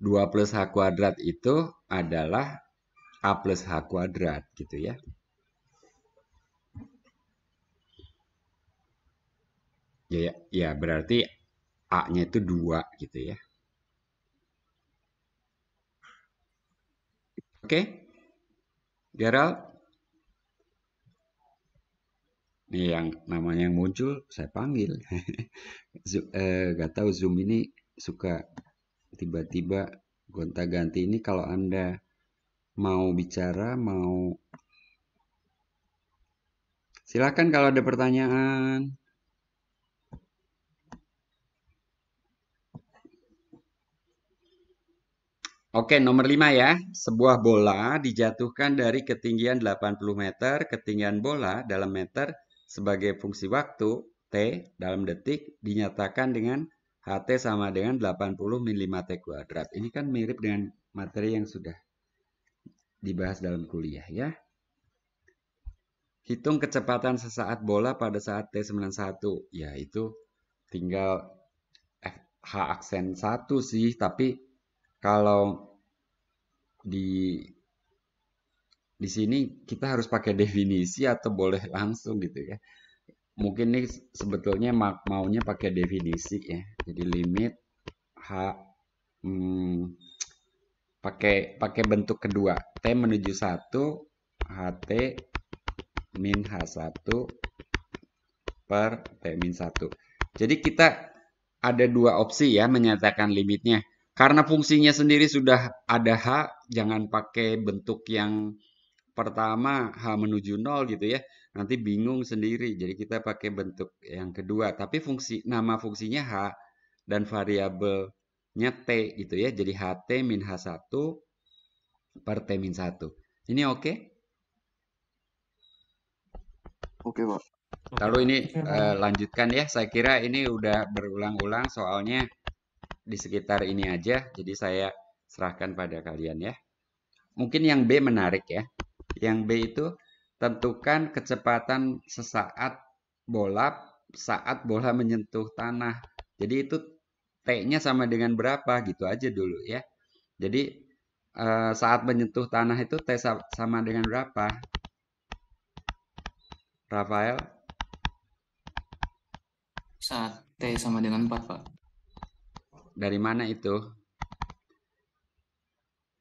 2 plus H kuadrat itu adalah A plus H kuadrat gitu ya. Ya berarti A-nya itu 2 gitu ya. Oke? Gerald? Nih yang namanya yang muncul saya panggil. Gak tahu Zoom ini suka tiba-tiba gonta-ganti. Ini kalau Anda mau bicara, mau silakan kalau ada pertanyaan. Oke, nomor 5 ya. Sebuah bola dijatuhkan dari ketinggian 80 meter. Ketinggian bola dalam meter sebagai fungsi waktu T dalam detik dinyatakan dengan HT sama dengan 80 min 5T kuadrat. Ini kan mirip dengan materi yang sudah dibahas dalam kuliah ya. Hitung kecepatan sesaat bola pada saat T91. Ya itu tinggal H aksen 1 sih. Tapi kalau di sini kita harus pakai definisi atau boleh langsung gitu ya. Mungkin nih sebetulnya maunya pakai definisi ya. Jadi limit H pakai bentuk kedua. T menuju 1 HT min H1 per T min 1. Jadi kita ada dua opsi ya menyatakan limitnya. Karena fungsinya sendiri sudah ada H, jangan pakai bentuk yang pertama H menuju 0 gitu ya. Nanti bingung sendiri. Jadi kita pakai bentuk yang kedua. Tapi nama fungsinya H dan variabelnya T gitu ya. Jadi HT min H1 per T min 1. Ini oke? Oke, Pak. Lalu ini Oke, Pak. lanjutkan ya. Saya kira ini udah berulang-ulang soalnya di sekitar ini aja. Jadi saya serahkan pada kalian ya. Mungkin yang B menarik ya. Yang B itu tentukan kecepatan sesaat bola saat bola menyentuh tanah. Jadi itu T-nya sama dengan berapa gitu aja dulu ya. Jadi saat menyentuh tanah itu T sama dengan berapa? Rafael? Saat T sama dengan 4, Pak. Dari mana itu?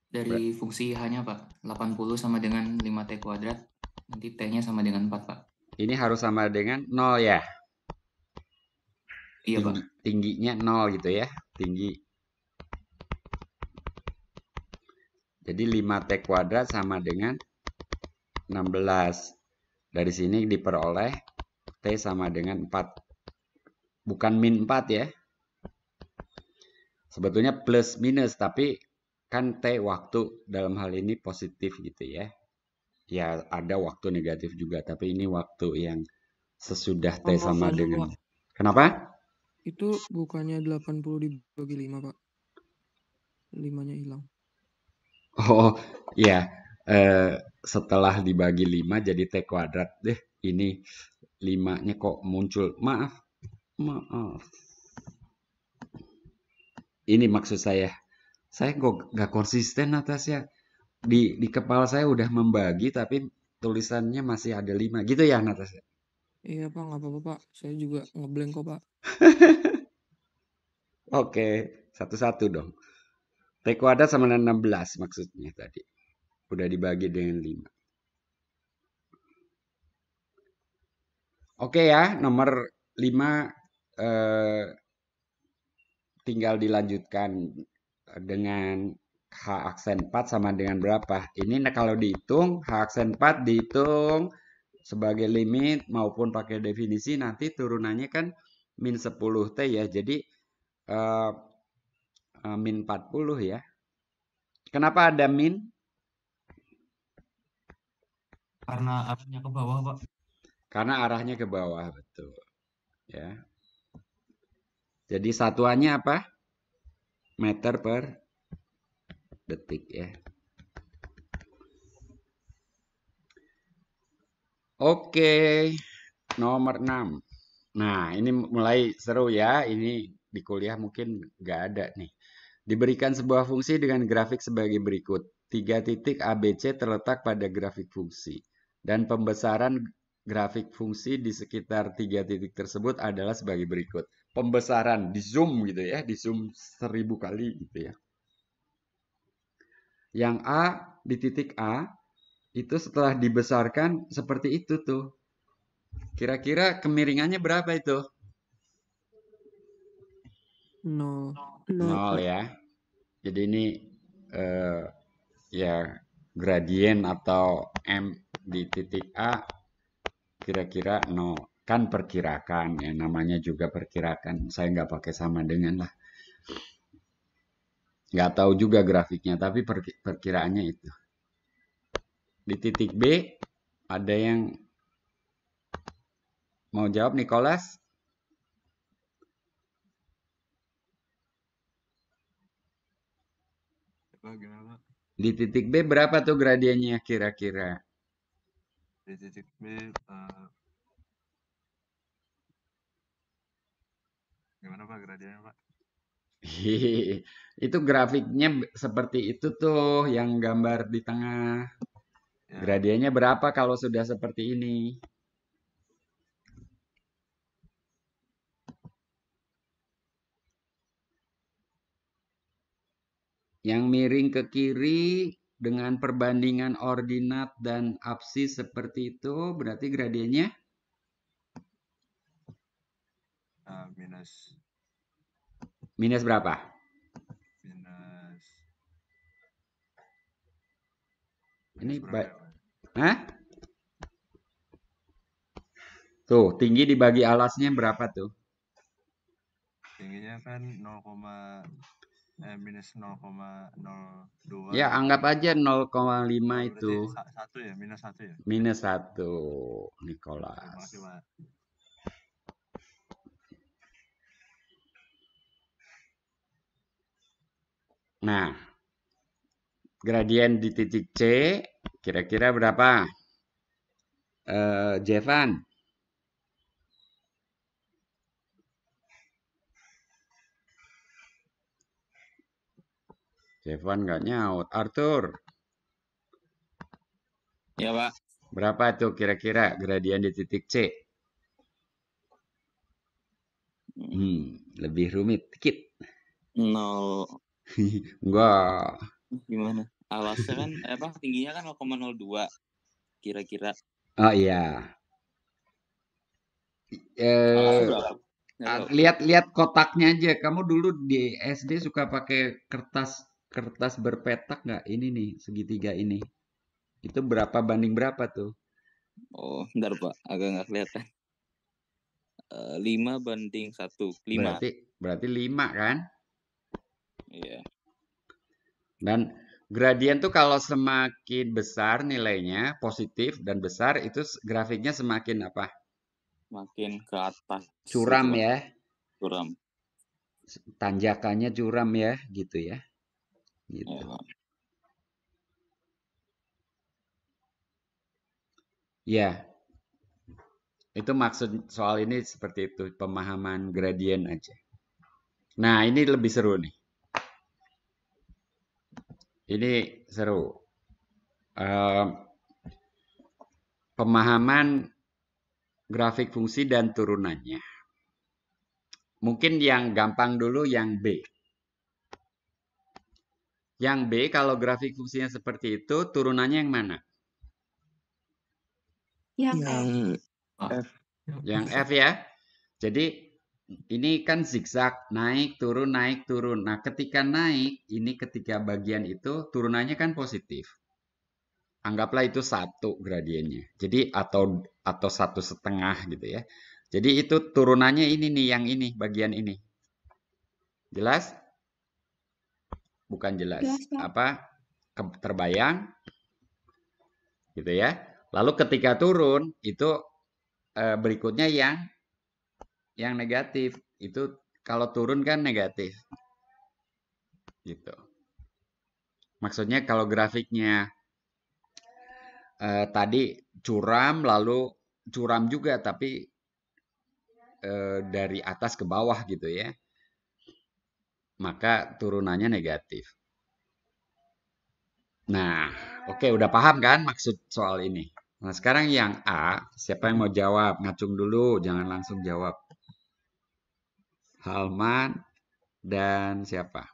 Dari fungsi H-nya, Pak. 80 sama dengan 5T kuadrat. Nanti T-nya sama dengan 4, Pak. Ini harus sama dengan 0 ya? Iya, Pak. Tingginya 0 gitu ya. Tinggi. Jadi 5T kuadrat sama dengan 16. Dari sini diperoleh T sama dengan 4. Bukan min 4 ya. Sebetulnya plus minus, tapi kan T waktu dalam hal ini positif gitu ya. Ya ada waktu negatif juga, tapi ini waktu yang sesudah T sama Makanya, dengan. Pak, Kenapa? itu bukannya 80 dibagi 5, Pak. 5-nya hilang. Oh ya, setelah dibagi 5 jadi T kuadrat deh. Ini 5-nya kok muncul. Maaf. Ini maksud saya. Saya kok nggak konsisten Natasha. Di kepala saya udah membagi tapi tulisannya masih ada 5. Gitu ya Natasha? Iya, Pak, nggak apa-apa, Pak. Saya juga ngeblank kok, Pak. Oke, satu-satu dong. T kuadrat sama dengan 16 maksudnya tadi. Udah dibagi dengan 5. Oke ya, nomor 5 tinggal dilanjutkan dengan H aksen 4 sama dengan berapa. Ini kalau dihitung, H aksen 4 dihitung sebagai limit maupun pakai definisi, nanti turunannya kan min 10T ya. Jadi min 40 ya. Kenapa ada min? Karena arahnya ke bawah, Pak. Karena arahnya ke bawah, betul. Ya. Jadi satuannya apa? Meter per detik ya. Oke, nomor 6. Nah, ini mulai seru ya. Ini di kuliah mungkin nggak ada nih. Diberikan sebuah fungsi dengan grafik sebagai berikut. 3 titik ABC terletak pada grafik fungsi. Dan pembesaran grafik fungsi di sekitar 3 titik tersebut adalah sebagai berikut. Pembesaran, di zoom gitu ya. Di zoom 1000 kali gitu ya. Yang A di titik A, itu setelah dibesarkan seperti itu tuh. Kira-kira kemiringannya berapa itu? 0. 0 ya. Jadi ini ya gradien atau M di titik A kira-kira 0. Kan perkirakan ya, namanya juga perkirakan. Saya nggak pakai sama dengan lah. Nggak tahu juga grafiknya, tapi perkiraannya itu. Di titik B ada yang mau jawab, Nicholas? Di titik B berapa tuh gradiennya kira-kira? Di titik B gimana Pak gradiennya Pak? Itu grafiknya seperti itu tuh yang gambar di tengah. Ya. Gradiennya berapa kalau sudah seperti ini? Yang miring ke kiri dengan perbandingan ordinat dan absis seperti itu, berarti gradiennya? Minus berapa? Ini baik. Hah? Tuh, tinggi dibagi alasnya berapa tuh? Tingginya kan minus 0,02. Ya, anggap aja 0,5 itu. 1 ya, minus 1 ya? Minus 1, Nicholas. Terima kasih, Pak. Nah, gradien di titik C kira-kira berapa? Jevan? Stefan nggak nyaut. Arthur, Ya, Pak. berapa tuh kira-kira gradien di titik C? Lebih rumit dikit. 0 Enggak. gimana? Alasnya kan tingginya kan 0,02 kira-kira. Oh iya. Alasnya berapa? Nggak tahu. Lihat kotaknya aja. Kamu dulu di SD suka pakai kertas berpetak nggak? Ini nih segitiga ini. Itu berapa banding berapa tuh? Oh, bentar Pak, agak nggak kelihatan. 5:1. 5. Berarti 5 kan? Iya. Dan gradien tuh kalau semakin besar nilainya positif dan besar itu grafiknya semakin apa? Makin ke atas. Curam gitu, Pak. ya. Curam. Tanjakannya curam ya, gitu ya. Gitu. Ya, Pak. Ya. Itu maksud soal ini seperti itu, pemahaman gradien aja. Nah, ini lebih seru nih. Ini seru. Pemahaman grafik fungsi dan turunannya. Mungkin yang gampang dulu yang B. Yang B kalau grafik fungsinya seperti itu, turunannya yang mana? Yang F. Yang F ya. Jadi ini kan zigzag, naik, turun, naik, turun. Nah, ketika naik, ini ketika bagian itu turunannya kan positif. Anggaplah itu 1 gradiennya. Jadi atau 1,5 gitu ya. Jadi itu turunannya ini nih, yang ini, bagian ini. Jelas? Bukan jelas. Jelas, Pak. Terbayang? Gitu ya. Lalu ketika turun, itu berikutnya yang negatif. Itu kalau turun kan negatif. Gitu. Maksudnya kalau grafiknya tadi curam, lalu curam juga, tapi dari atas ke bawah gitu ya. Maka turunannya negatif. Nah, oke, udah paham kan maksud soal ini? Nah, sekarang yang A, siapa yang mau jawab? Ngacung dulu, jangan langsung jawab. Salman dan siapa?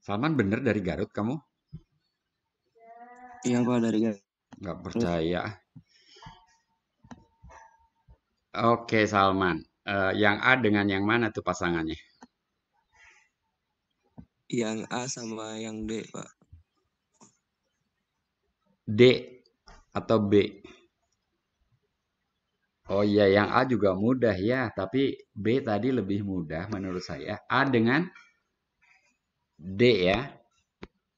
Salman bener dari Garut kamu? Iya, Pak, dari Garut. Nggak percaya. Oke, Salman. Yang A dengan yang mana tuh pasangannya? Yang A sama yang D, Pak. D atau B? Oh iya, yang A juga mudah ya, tapi B tadi lebih mudah menurut saya. A dengan D ya.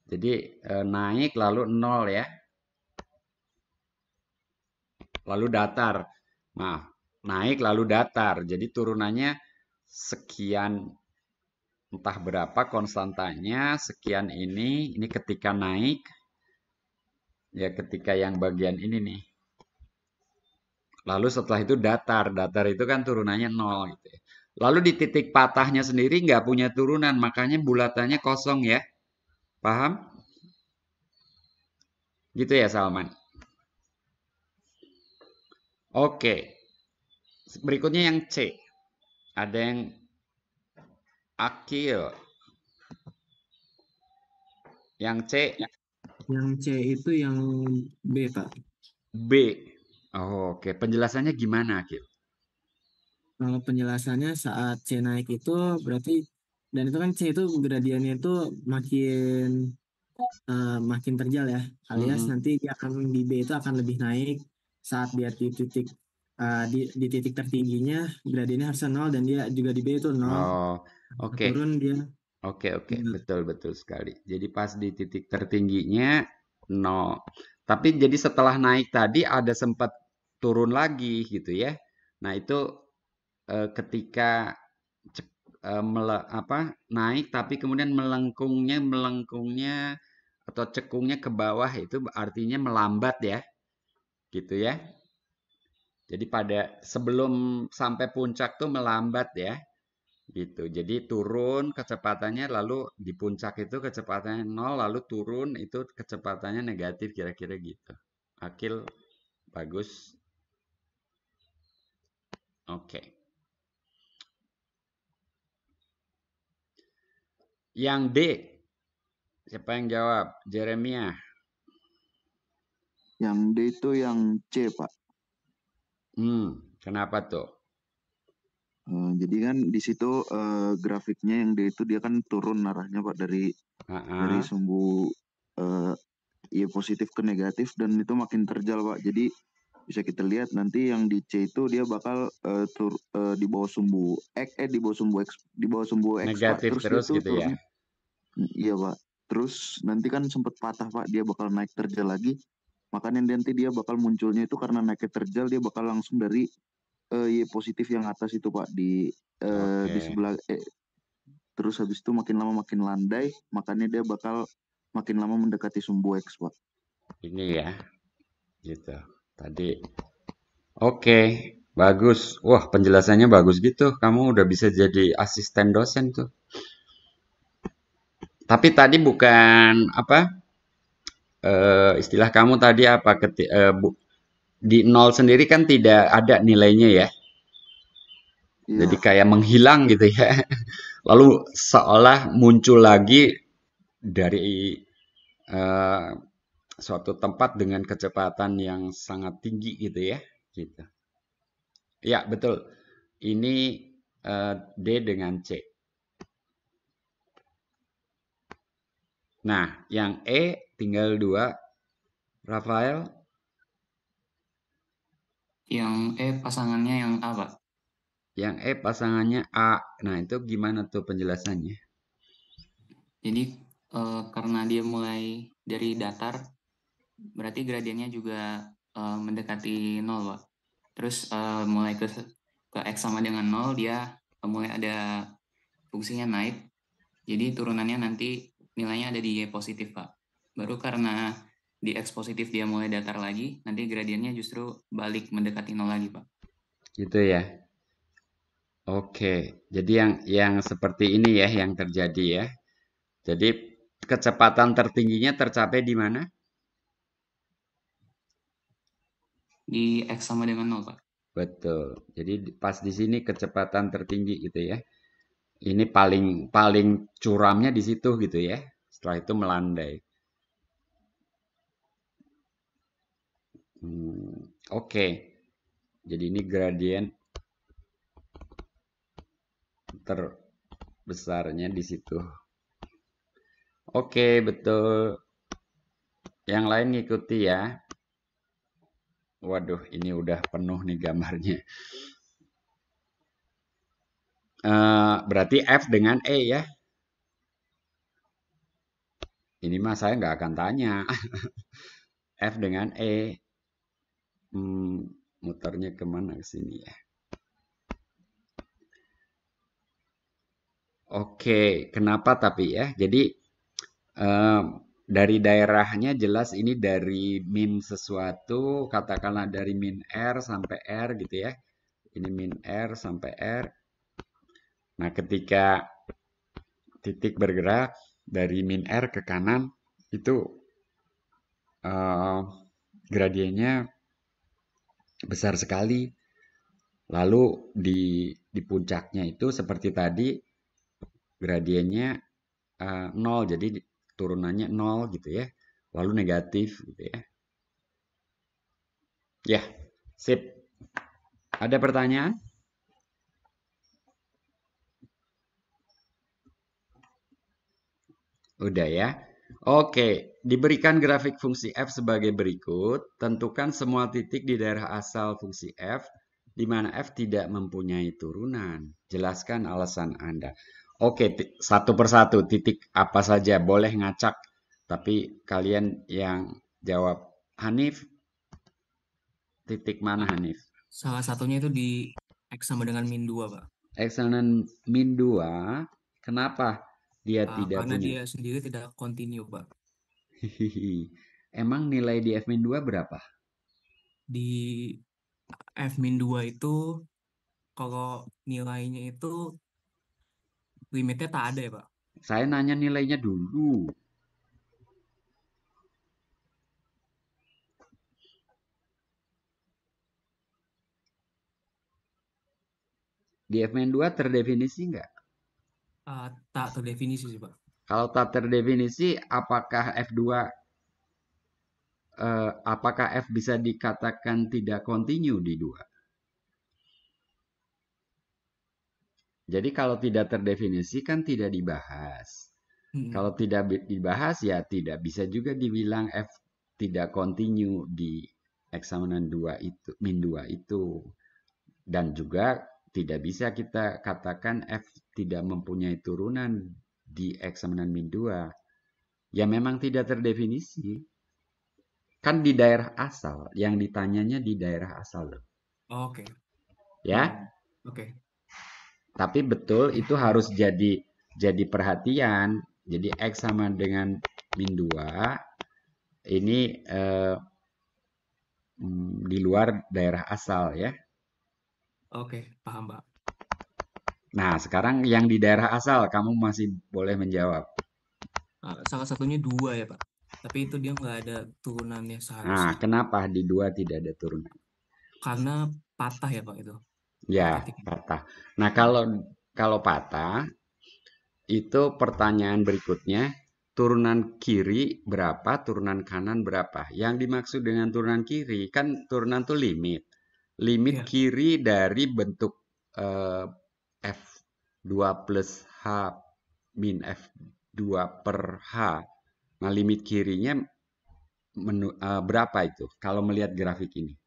Jadi naik lalu 0 ya. Lalu datar. Nah, naik lalu datar. Jadi turunannya sekian, entah berapa konstantanya, sekian ini ketika naik. Ya ketika yang bagian ini nih. Lalu setelah itu datar. Datar itu kan turunannya 0 gitu ya. Lalu di titik patahnya sendiri nggak punya turunan, makanya bulatannya kosong ya. Paham? Gitu ya Salman. Oke. Berikutnya yang C. Ada yang Akil. Yang C. Yang C itu yang B, Pak. B. Oh, oke. Penjelasannya gimana, Akil? Kalau penjelasannya saat C naik itu berarti, dan itu kan C itu gradiennya itu makin terjal ya, alias nanti dia akan di B itu akan lebih naik saat dia di titik di titik tertingginya gradiennya harusnya 0 dan dia juga di B itu 0. Oh, oke. Turun dia. Oke. Betul sekali. Jadi pas di titik tertingginya 0. Tapi jadi setelah naik tadi ada sempat turun lagi gitu ya. Nah, itu ketika naik tapi kemudian melengkungnya atau cekungnya ke bawah itu artinya melambat ya. Gitu ya. Jadi pada sebelum sampai puncak tuh melambat ya. Gitu. Jadi turun kecepatannya lalu di puncak itu kecepatannya 0 lalu turun itu kecepatannya negatif kira-kira gitu. Akil bagus. Oke. Yang D. Siapa yang jawab? Jeremia. Yang D itu yang C, Pak. Kenapa tuh? Jadi kan di situ grafiknya yang D itu dia kan turun arahnya Pak dari sumbu Y positif ke negatif dan itu makin terjal Pak. Jadi bisa kita lihat nanti yang di C itu dia bakal di bawah sumbu X di bawah sumbu X negatif Pak. terus dia gitu ya. Iya Pak. Terus nanti kan sempat patah Pak, dia bakal naik terjal lagi. Makanya nanti dia bakal munculnya itu karena naiknya terjal dia bakal langsung dari Y positif yang atas itu Pak di sebelah terus habis itu makin lama makin landai, makanya dia bakal makin lama mendekati sumbu X Pak. Ini ya. Gitu. Tadi. Oke, bagus. Wah, penjelasannya bagus gitu. Kamu udah bisa jadi asisten dosen tuh. Tapi tadi bukan apa? Istilah kamu tadi apa? Di 0 sendiri kan tidak ada nilainya ya. Jadi kayak menghilang gitu ya. Lalu seolah muncul lagi dari suatu tempat dengan kecepatan yang sangat tinggi gitu ya. Gitu. Ya, betul. Ini D dengan C. Nah, yang E tinggal 2. Rafael? Yang E pasangannya yang A, Pak. Yang E pasangannya A. Nah, itu gimana tuh penjelasannya? Jadi, karena dia mulai dari datar, berarti gradiennya juga mendekati 0, Pak. Terus mulai ke X sama dengan 0, dia mulai ada fungsinya naik. Jadi turunannya nanti nilainya ada di Y positif, Pak. Baru karena di X positif dia mulai datar lagi, nanti gradiennya justru balik mendekati 0 lagi, Pak. Gitu ya. Oke, jadi yang seperti ini ya yang terjadi ya. Jadi kecepatan tertingginya tercapai di mana? Di X sama dengan 0, Pak. Betul. Jadi pas di sini kecepatan tertinggi gitu ya. Ini paling curamnya di situ gitu ya. Setelah itu melandai. Oke. Jadi ini gradien terbesarnya di situ. Oke, betul. Yang lain ngikuti ya. Waduh, ini udah penuh nih gambarnya. Berarti F dengan E ya. Ini mah saya nggak akan tanya. F dengan E. Muternya kemana ke sini ya? Oke, kenapa tapi ya? Jadi dari daerahnya jelas ini dari min sesuatu, katakanlah dari min R sampai R gitu ya. Ini min R sampai R. Nah, ketika titik bergerak dari min R ke kanan, itu gradiennya besar sekali. Lalu di puncaknya itu seperti tadi, gradiennya 0, jadi turunannya 0 gitu ya. Lalu negatif gitu ya. Ya, sip. Ada pertanyaan? Udah ya. Oke, diberikan grafik fungsi f sebagai berikut. Tentukan semua titik di daerah asal fungsi f di mana f tidak mempunyai turunan. Jelaskan alasan Anda. Oke, satu persatu titik apa saja boleh ngacak. Tapi kalian yang jawab. Hanif, titik mana Hanif? Salah satunya itu di X sama dengan min 2, Pak. X sama min 2, kenapa dia tidak karena punya? dia sendiri tidak kontinu, Pak. Emang nilai di F min 2 berapa? Di F min 2 itu kalau nilainya itu limitnya tak ada ya, Pak? Saya nanya nilainya dulu. Di Fmin 2 terdefinisi nggak? Tak terdefinisi sih, Pak. Kalau tak terdefinisi, apakah apakah F bisa dikatakan tidak kontinu di 2? Jadi kalau tidak terdefinisi kan tidak dibahas. Kalau tidak dibahas ya tidak bisa juga dibilang F tidak kontinu di eksaminan 2 itu, min 2 itu. Dan juga tidak bisa kita katakan F tidak mempunyai turunan di eksaminan min 2. Ya memang tidak terdefinisi. Kan di daerah asal, yang ditanyanya di daerah asal loh. Oke. Ya? Oke. Tapi betul itu harus jadi perhatian. Jadi X sama dengan min 2 ini di luar daerah asal ya. Oke, paham, Pak. Nah, sekarang yang di daerah asal kamu masih boleh menjawab. Salah satunya 2 ya, Pak. Tapi itu dia nggak ada turunannya Nah, seharusnya. kenapa di 2 tidak ada turunan? Karena patah ya, Pak, itu. Ya, patah. Nah, kalau patah, itu pertanyaan berikutnya, turunan kiri berapa, turunan kanan berapa? Yang dimaksud dengan turunan kiri, kan turunan itu limit. Limit kiri dari bentuk F2 plus H min F2 per H. Nah, limit kirinya berapa itu kalau melihat grafik ini?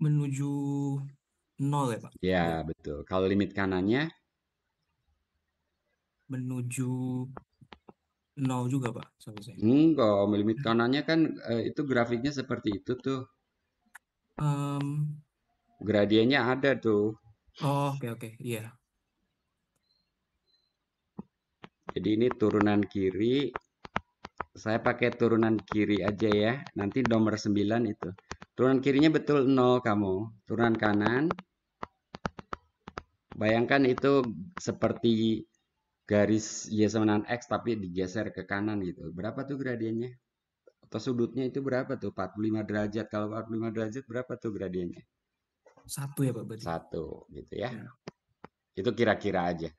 Menuju 0 ya, Pak? Ya, betul. Kalau limit kanannya? Menuju 0 juga, Pak. Enggak, limit kanannya kan itu grafiknya seperti itu tuh. Gradiennya ada tuh. Oh, oke. Iya. Jadi ini turunan kiri. Saya pakai turunan kiri aja ya. Nanti nomor 9 itu. Turunan kirinya betul 0 kamu. Turunan kanan. Bayangkan itu seperti garis Y sama dengan X tapi digeser ke kanan gitu. Berapa tuh gradiennya? Atau sudutnya itu berapa tuh? 45 derajat. Kalau 45 derajat berapa tuh gradiennya? 1 ya, Pak, berarti. 1 gitu ya. Itu kira-kira aja.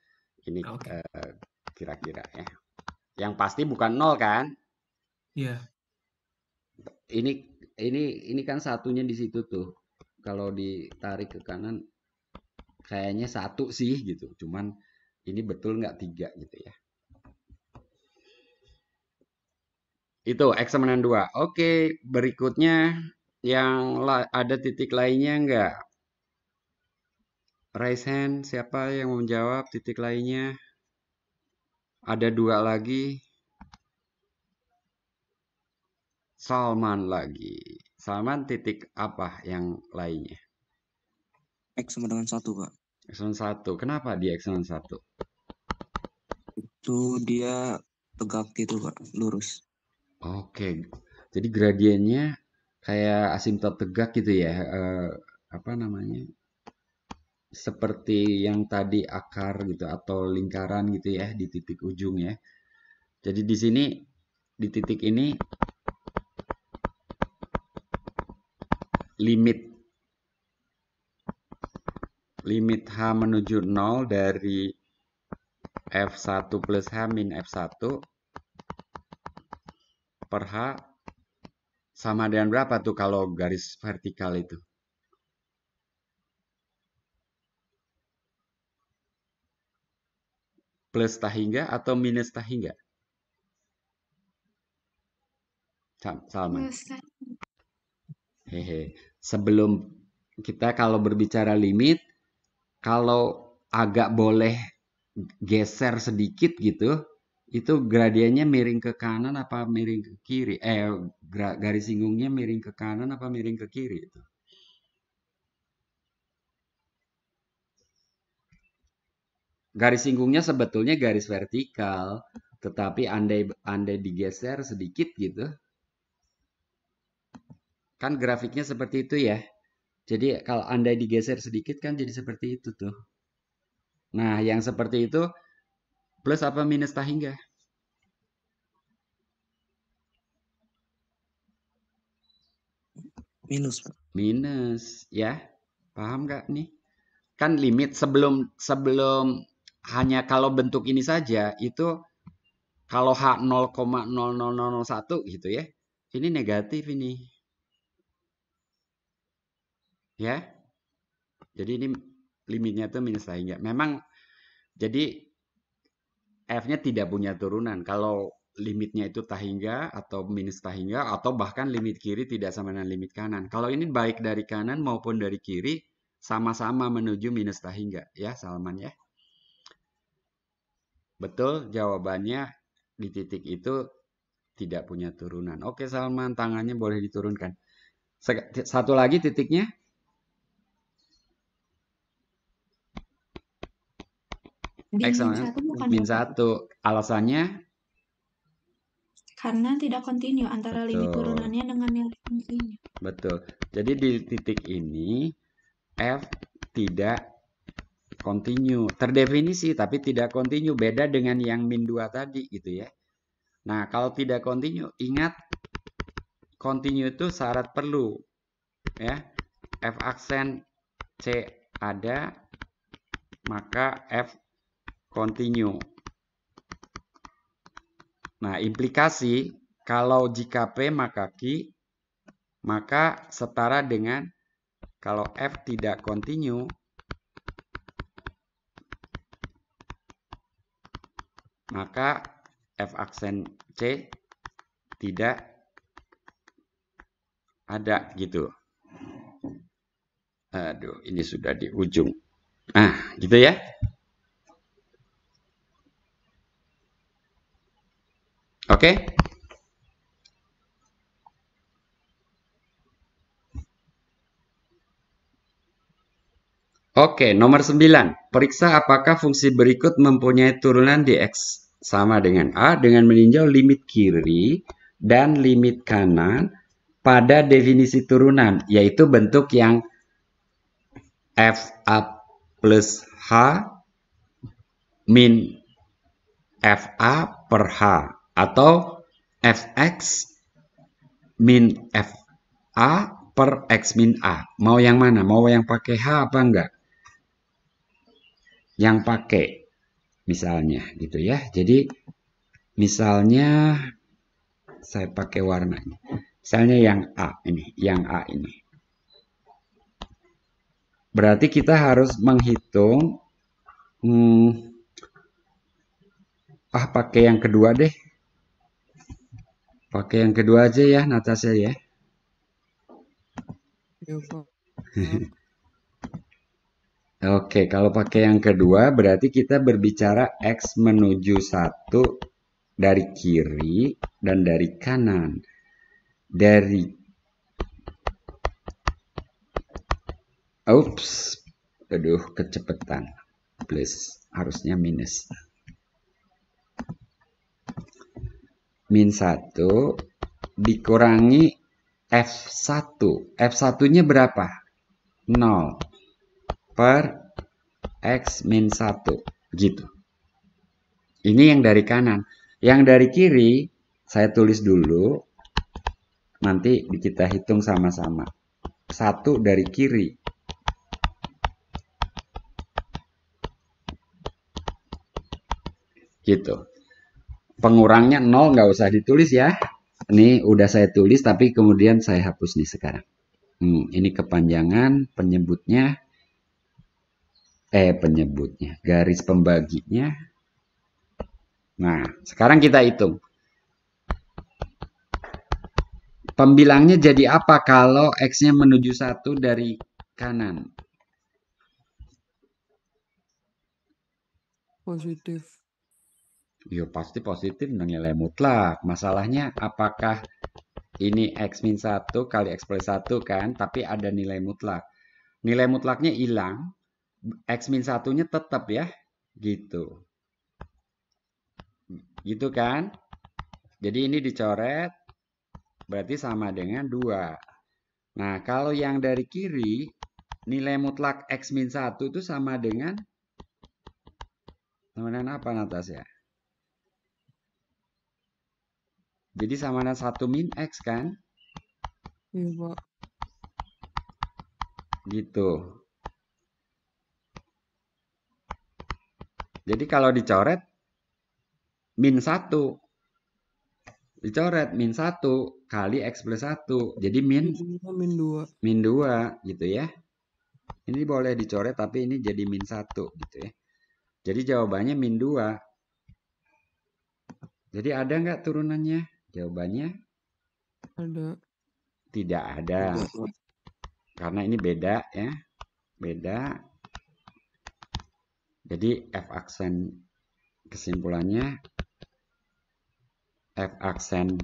Ini kira-kira ya. Yang pasti bukan 0 kan? Iya. Ini kan satunya di situ tuh. Kalau ditarik ke kanan kayaknya 1 sih gitu. Cuman ini betul nggak 3 gitu ya. Itu eksaminan 2. Oke, berikutnya yang ada titik lainnya nggak? Raise hand, siapa yang mau menjawab titik lainnya? Ada 2 lagi. Salman lagi. Salman titik apa yang lainnya? X sama dengan 1, Pak. X sama 1. Kenapa di X sama 1? Itu dia tegak gitu, Pak. Lurus. Oke. Jadi gradiennya kayak asimtot tegak gitu ya. Apa namanya? Seperti yang tadi akar gitu atau lingkaran gitu ya di titik ujung ya. Jadi di sini di titik ini limit H menuju 0 dari F1 plus H min F1 per H sama dengan berapa tuh kalau garis vertikal itu? Plus tahingga atau minus tahingga? Salman. Hehe. Sebelum kita kalau berbicara limit, kalau agak boleh geser sedikit gitu, itu gradiennya miring ke kanan apa miring ke kiri? Garis singgungnya miring ke kanan apa miring ke kiri itu? Garis singgungnya sebetulnya garis vertikal, tetapi andai digeser sedikit gitu, kan grafiknya seperti itu ya. Jadi kalau andai digeser sedikit kan jadi seperti itu tuh. Nah, yang seperti itu plus apa minus tak hingga? Minus, Pak. Minus, ya. Paham nggak nih? Kan limit sebelum hanya kalau bentuk ini saja itu kalau H 0,00001 gitu ya. Ini negatif ini. Ya. Jadi ini limitnya itu minus tak hingga. Memang jadi F-nya tidak punya turunan. Kalau limitnya itu tak hingga atau minus tak hingga atau bahkan limit kiri tidak sama dengan limit kanan. Kalau ini baik dari kanan maupun dari kiri sama-sama menuju minus tak hingga ya Salman ya. Betul jawabannya di titik itu tidak punya turunan. Oke Salman, tangannya boleh diturunkan. Satu lagi titiknya. Di X min sama 1 bukan min ya, Pak? 1. Alasannya? Karena tidak kontinu antara limit Betul. turunannya dengan nilai fungsinya. Betul. Jadi di titik ini F tidak kontinu. Terdefinisi tapi tidak kontinu. Beda dengan yang min 2 tadi gitu ya. Nah kalau tidak kontinu, ingat kontinu itu syarat perlu. Ya. F aksen C ada, maka F kontinu. Nah, implikasi kalau jika P maka Q, maka setara dengan kalau F tidak kontinu, maka F aksen C tidak ada gitu. Aduh, ini sudah di ujung. Nah, gitu ya. Oke. Oke, nomor 9. Periksa apakah fungsi berikut mempunyai turunan di X sama dengan A dengan meninjau limit kiri dan limit kanan pada definisi turunan, yaitu bentuk yang FA plus H min FA per H atau Fx min FA per X min A. Mau yang mana? Mau yang pakai H apa enggak? Yang pakai misalnya gitu ya. Jadi misalnya saya pakai warnanya. Misalnya yang A ini, yang A ini. Berarti kita harus menghitung pakai yang kedua deh. Pakai yang kedua aja ya, Natasha ya. Ya, Pak. Oke, kalau pakai yang kedua berarti kita berbicara X menuju 1 dari kiri dan dari kanan. Aduh, kecepatan. Plus, harusnya minus. Min 1 dikurangi F1. F1-nya berapa? 0 per X min 1. Gitu. Ini yang dari kanan. Yang dari kiri, saya tulis dulu. Nanti kita hitung sama-sama. 1 dari kiri. Gitu. Pengurangnya 0 nggak usah ditulis ya. Ini udah saya tulis tapi kemudian saya hapus nih sekarang. Ini kepanjangan penyebutnya. Garis pembaginya. Nah, sekarang kita hitung. Pembilangnya jadi apa kalau X-nya menuju 1 dari kanan? Positif. Ya pasti positif nilai mutlak. Masalahnya apakah ini X min 1 kali X plus 1 kan, tapi ada nilai mutlak. Nilai mutlaknya hilang, X min 1-nya tetap ya, gitu. Gitu kan? Jadi ini dicoret, berarti sama dengan 2. Nah, kalau yang dari kiri, nilai mutlak X min 1 itu sama dengan Sama dengan apa Natasha? Jadi sama dengan 1 min X kan? Iya, Pak. Gitu. Jadi kalau dicoret min 1. Dicoret min 1 kali X plus 1. Jadi min Jadinya min 2. min 2 gitu ya. Ini boleh dicoret tapi ini jadi min 1 gitu ya. Jadi jawabannya min 2. Jadi ada nggak turunannya? Jawabannya Ada. tidak ada. Tidak, Pak. Karena ini beda ya. Beda. Jadi F aksen kesimpulannya F aksen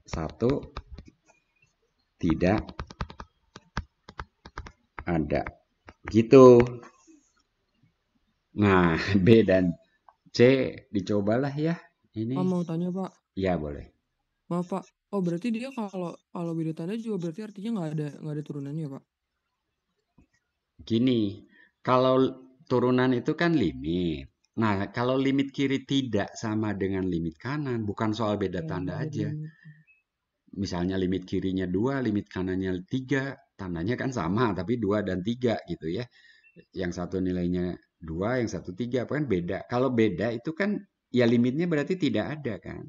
1 tidak ada. Gitu. Nah, B dan C dicobalah ya. Ini. Pak mau tanya, Pak. Ya, boleh. Maaf, Pak. Oh, berarti dia kalau beda tanda juga berarti artinya nggak ada turunannya, Pak? Gini, kalau turunan itu kan limit. Nah, kalau limit kiri tidak sama dengan limit kanan, bukan soal beda tanda aja. Misalnya limit kirinya 2, limit kanannya 3, tandanya kan sama, tapi 2 dan 3 gitu ya. Yang satu nilainya 2, yang satu 3, kan beda. Kalau beda itu kan ya limitnya berarti tidak ada kan.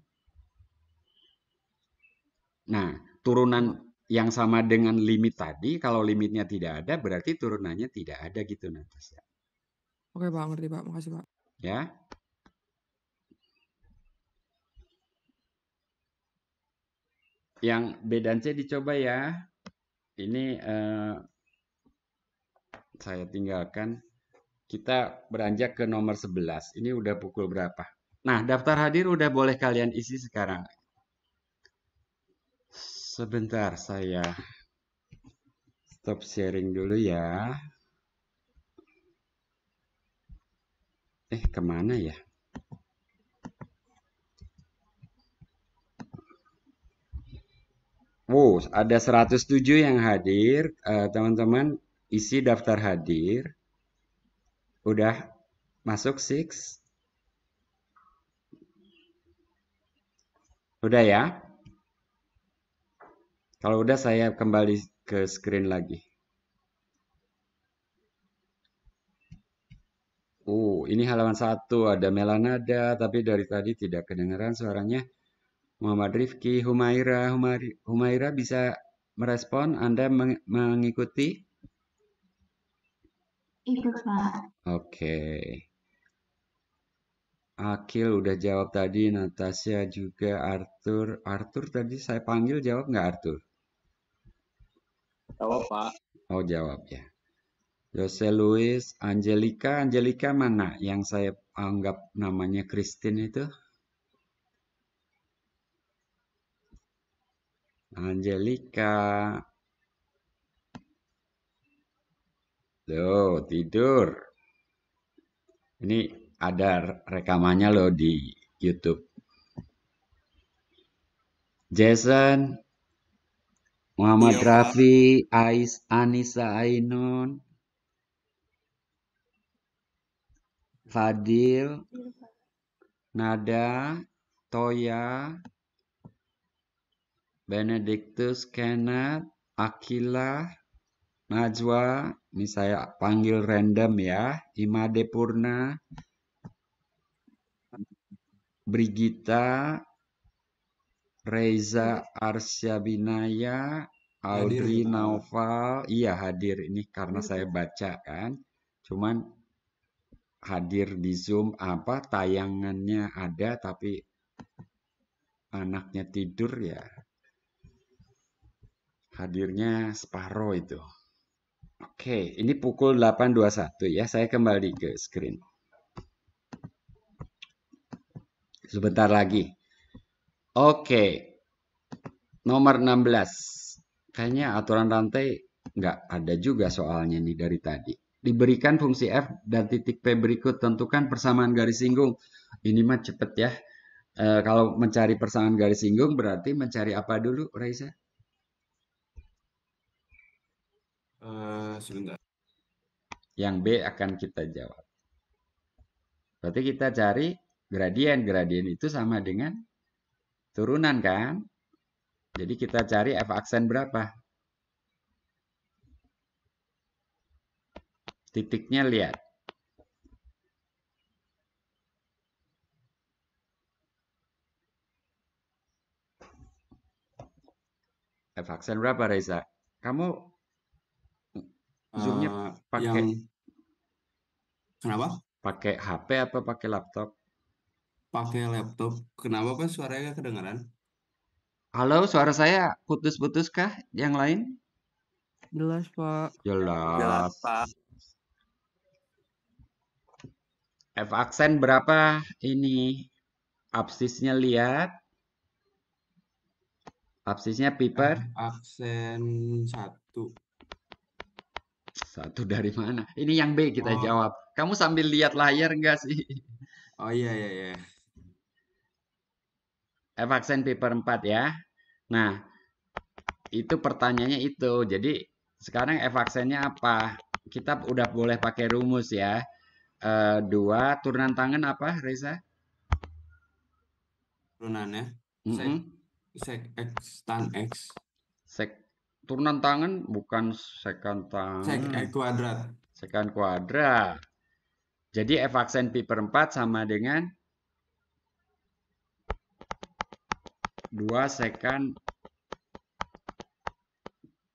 Nah, turunan yang sama dengan limit tadi, kalau limitnya tidak ada, berarti turunannya tidak ada gitu Natasha. Oke, Pak, ngerti, Pak. Makasih, Pak. Ya. Yang B dan C dicoba ya. Ini saya tinggalkan. Kita beranjak ke nomor 11. Ini udah pukul berapa? Nah, daftar hadir udah boleh kalian isi sekarang. Sebentar, saya stop sharing dulu ya. Kemana ya? Wow, ada 107 yang hadir. Teman-teman, isi daftar hadir. Udah masuk 6? Udah ya? Kalau udah saya kembali ke screen lagi. Ini halaman 1. Ada Melanada, tapi dari tadi tidak kedengaran suaranya. Muhammad Rifki, Humaira. Humaira bisa merespon? Anda mengikuti? Ikut, Pak. Oke. Akil udah jawab tadi, Natasha juga, Arthur. Arthur tadi saya panggil, jawab nggak Arthur? Jawab, Pak. Oh, jawab ya. Jose Luis, Angelica. Angelica mana? Yang saya anggap namanya Christine itu? Angelica. Loh, tidur. Ini ada rekamannya loh di YouTube. Jason, Muhammad Rafi, Anissa Ainun, Fadil, Nada, Toya, Benedictus, Kenneth, Akila, Najwa, ini saya panggil random ya, Imade Purna, Brigita, Reza Arsyabinaya, Audrey Naufal, iya hadir ini karena saya baca kan, cuman hadir di Zoom tayangannya ada tapi anaknya tidur ya, hadirnya separuh itu. Oke, ini pukul 8.21 ya, saya kembali ke screen. Sebentar lagi. Oke, nomor 16. Kayaknya aturan rantai nggak ada juga soalnya nih dari tadi. Diberikan fungsi F dan titik P berikut, tentukan persamaan garis singgung. Ini mah cepet ya. Kalau mencari persamaan garis singgung berarti mencari apa dulu, Raisa? Sebentar. Yang B akan kita jawab. Berarti kita cari gradien. Gradien itu sama dengan turunan kan? Jadi kita cari f aksen berapa? Titiknya lihat. F aksen berapa, Reza? Kamu zoomnya pakai Kenapa? pakai HP apa pakai laptop? Pakai laptop. Kenapa Pak suaranya kedengaran? Halo, suara saya putus-putus kah? Yang lain? Jelas, Pak. Jelas. Pak. F aksen berapa ini? Absisnya lihat. Absisnya pi per? Aksen 1. Satu dari mana? Ini yang B kita jawab. Kamu sambil lihat layar enggak sih? Oh iya. F aksen pi per 4 ya. Nah, itu pertanyaannya itu. Jadi sekarang F aksennya apa? Kita udah boleh pakai rumus ya. 2 turunan tangan apa, Reza? Turunannya sek x tan x. Turunan tangan bukan sekan tangan. Sek x kuadrat. Sekan kuadrat. Jadi F aksen pi per 4 sama dengan 2 sekan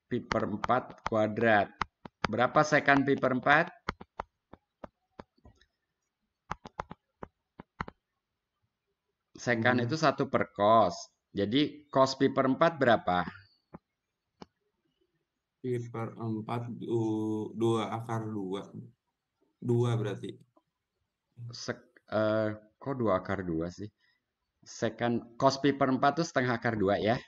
pi per 4 kuadrat. Berapa sekan pi per 4? Sekan itu 1 per cos. Jadi cos pi per 4 berapa? Pi per 4 2 akar 2. 2 berarti. Kok 2 akar 2 sih? Sekan cos pi per 4 itu setengah akar 2 ya.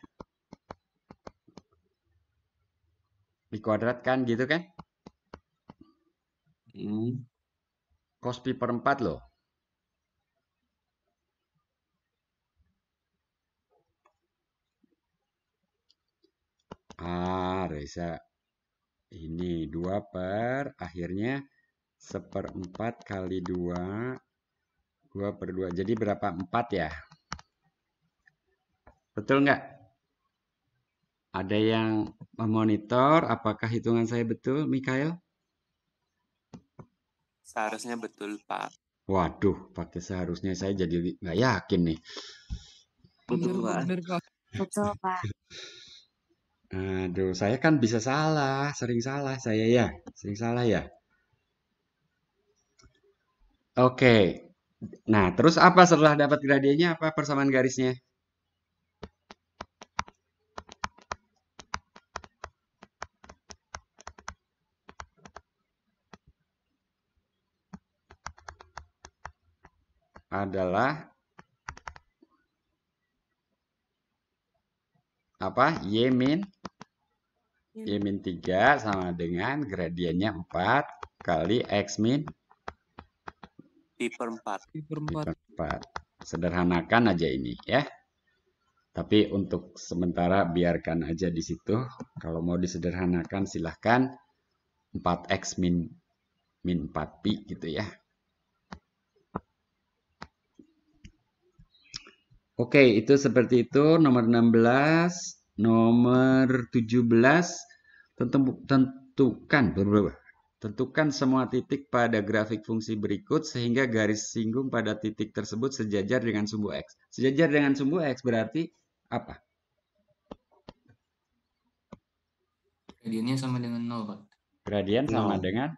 Dikuadratkan gitu kan? Cos pi per 4 loh. Reza. Ini 2 per akhirnya 1/4 kali 2. 2 per 2. Jadi berapa? 4 ya? Betul nggak? Ada yang memonitor apakah hitungan saya betul, Mikael? Seharusnya betul, Pak. Waduh, pakai seharusnya saya jadi nggak yakin nih. Betul, Pak. Bener, Pak. Betul, Pak. Aduh, saya kan bisa salah, sering salah saya ya, sering salah ya. Oke, nah terus apa setelah dapat gradiennya? Apa persamaan garisnya? Adalah apa? Y min 3 sama dengan gradiennya 4 kali X min Pi per 4. Pi per 4. Sederhanakan aja ini ya. Tapi untuk sementara biarkan aja di situ. Kalau mau disederhanakan silahkan 4X min 4 pi gitu ya. Oke, itu seperti itu. Nomor 16, nomor 17, tentukan semua titik pada grafik fungsi berikut sehingga garis singgung pada titik tersebut sejajar dengan sumbu X. Sejajar dengan sumbu X berarti apa? Gradiennya sama dengan 0, Pak. Gradien sama dengan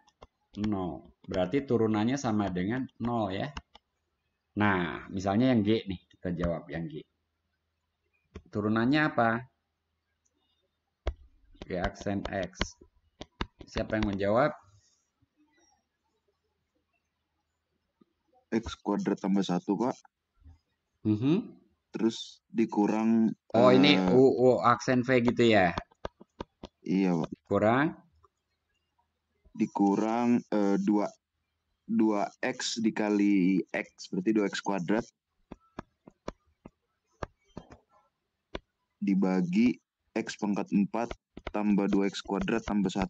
0. Berarti turunannya sama dengan 0 ya. Nah, misalnya yang G nih. Kita jawab yang G. Turunannya apa? G aksen X. Siapa yang menjawab? X kuadrat tambah 1, Pak. Terus dikurang... Oh, ini U aksen V gitu ya? Iya, Pak. Dikurang 2X dikali X. Berarti 2X kuadrat. Dibagi X pangkat 4 tambah 2X kuadrat tambah 1.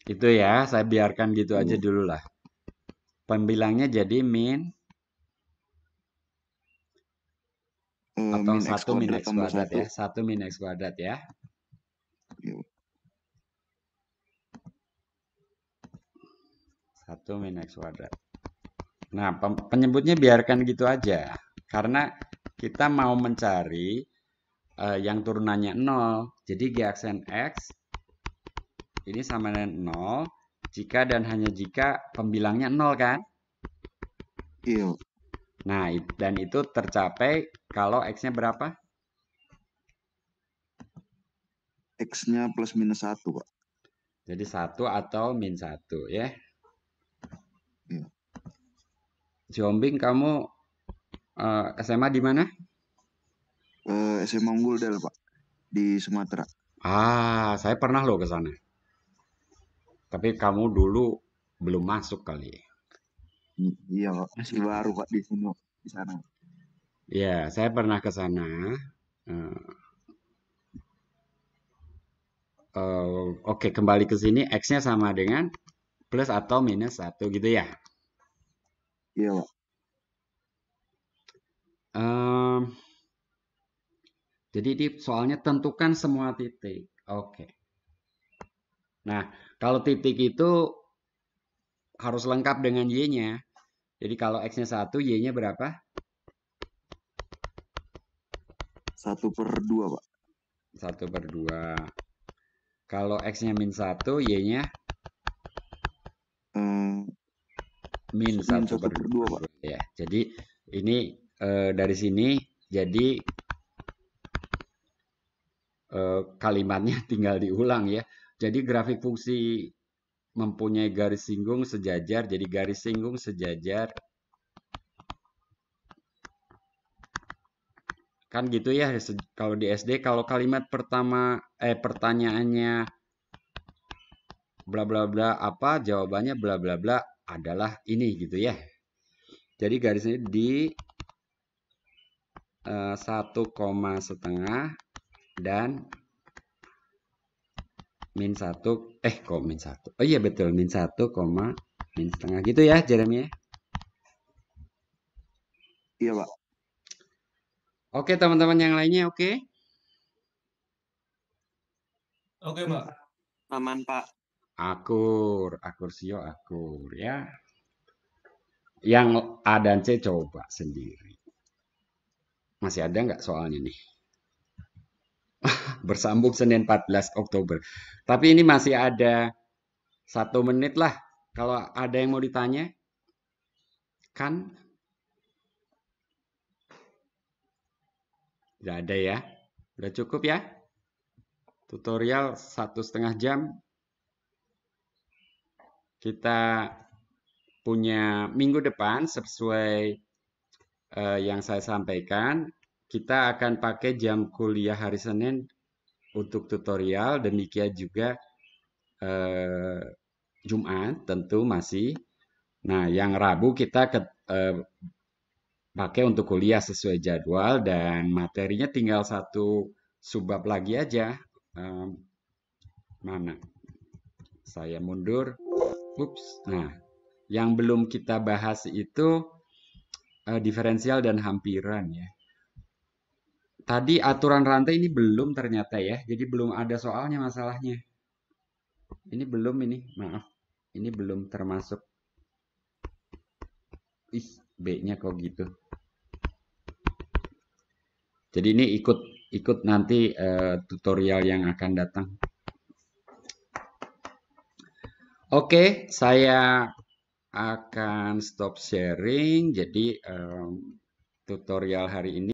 Itu ya, saya biarkan gitu aja dulu lah. Pembilangnya jadi min atau Min X 1 min kuadrat X tambah kuadrat 1. ya. 1 min X kuadrat ya. Iya. 1 min X kuadrat. Nah, penyebutnya biarkan gitu aja. Karena kita mau mencari yang turunannya 0. Jadi G aksen X ini sama dengan 0 jika dan hanya jika pembilangnya 0 kan? Iya. Nah, dan itu tercapai kalau X-nya berapa? X-nya plus minus 1, Pak. Jadi 1 atau min 1 ya. Iya. Jombing, kamu SMA di mana? SMA Unggul Del, Pak. Di Sumatera. Ah, saya pernah loh ke sana. Tapi kamu dulu belum masuk kali. Iya, Pak. Masih baru, Pak, di sini, di sana. Ya, saya pernah ke sana. Oke, kembali ke sini. X-nya sama dengan plus atau minus 1 gitu ya? Iya, Pak. Jadi ini soalnya tentukan semua titik. Oke. Nah, kalau titik itu harus lengkap dengan Y-nya. Jadi kalau X-nya 1, Y-nya berapa? 1/2, Pak. 1/2. Kalau X-nya min 1, Y-nya? Min 1/2, Pak. Ya, jadi ini dari sini, jadi kalimatnya tinggal diulang ya. Jadi grafik fungsi mempunyai garis singgung sejajar, jadi garis singgung sejajar kan gitu ya. Kalau di SD, kalau kalimat pertama pertanyaannya bla bla bla apa, jawabannya bla bla bla adalah ini gitu ya. Jadi garisnya di 1,5 dan min 1, kok min 1? Oh iya betul, min 1, min setengah gitu ya Jeremy. Iya, Pak. Oke, teman-teman yang lainnya oke? Oke, Pak. Aman, Pak. Akur sio akur ya. Yang A dan C coba sendiri. Masih ada nggak soalnya nih? Bersambung Senin 14 Oktober. Tapi ini masih ada 1 menit lah. Kalau ada yang mau ditanya, kan? Tidak ada ya? Udah cukup ya? Tutorial 1,5 jam. Kita punya minggu depan sesuai yang saya sampaikan. Kita akan pakai jam kuliah hari Senin untuk tutorial. Demikian juga Jumat tentu masih. Nah, yang Rabu kita pakai untuk kuliah sesuai jadwal dan materinya tinggal 1 subbab lagi aja. Mana? Saya mundur. Ups. Nah, yang belum kita bahas itu diferensial dan hampiran ya. Tadi aturan rantai ini belum ternyata ya. Jadi belum ada soalnya masalahnya. Ini belum ini, maaf. Ini belum termasuk. Ih, B-nya kok gitu. Jadi ini ikut nanti tutorial yang akan datang. Oke, saya akan stop sharing. Jadi tutorial hari ini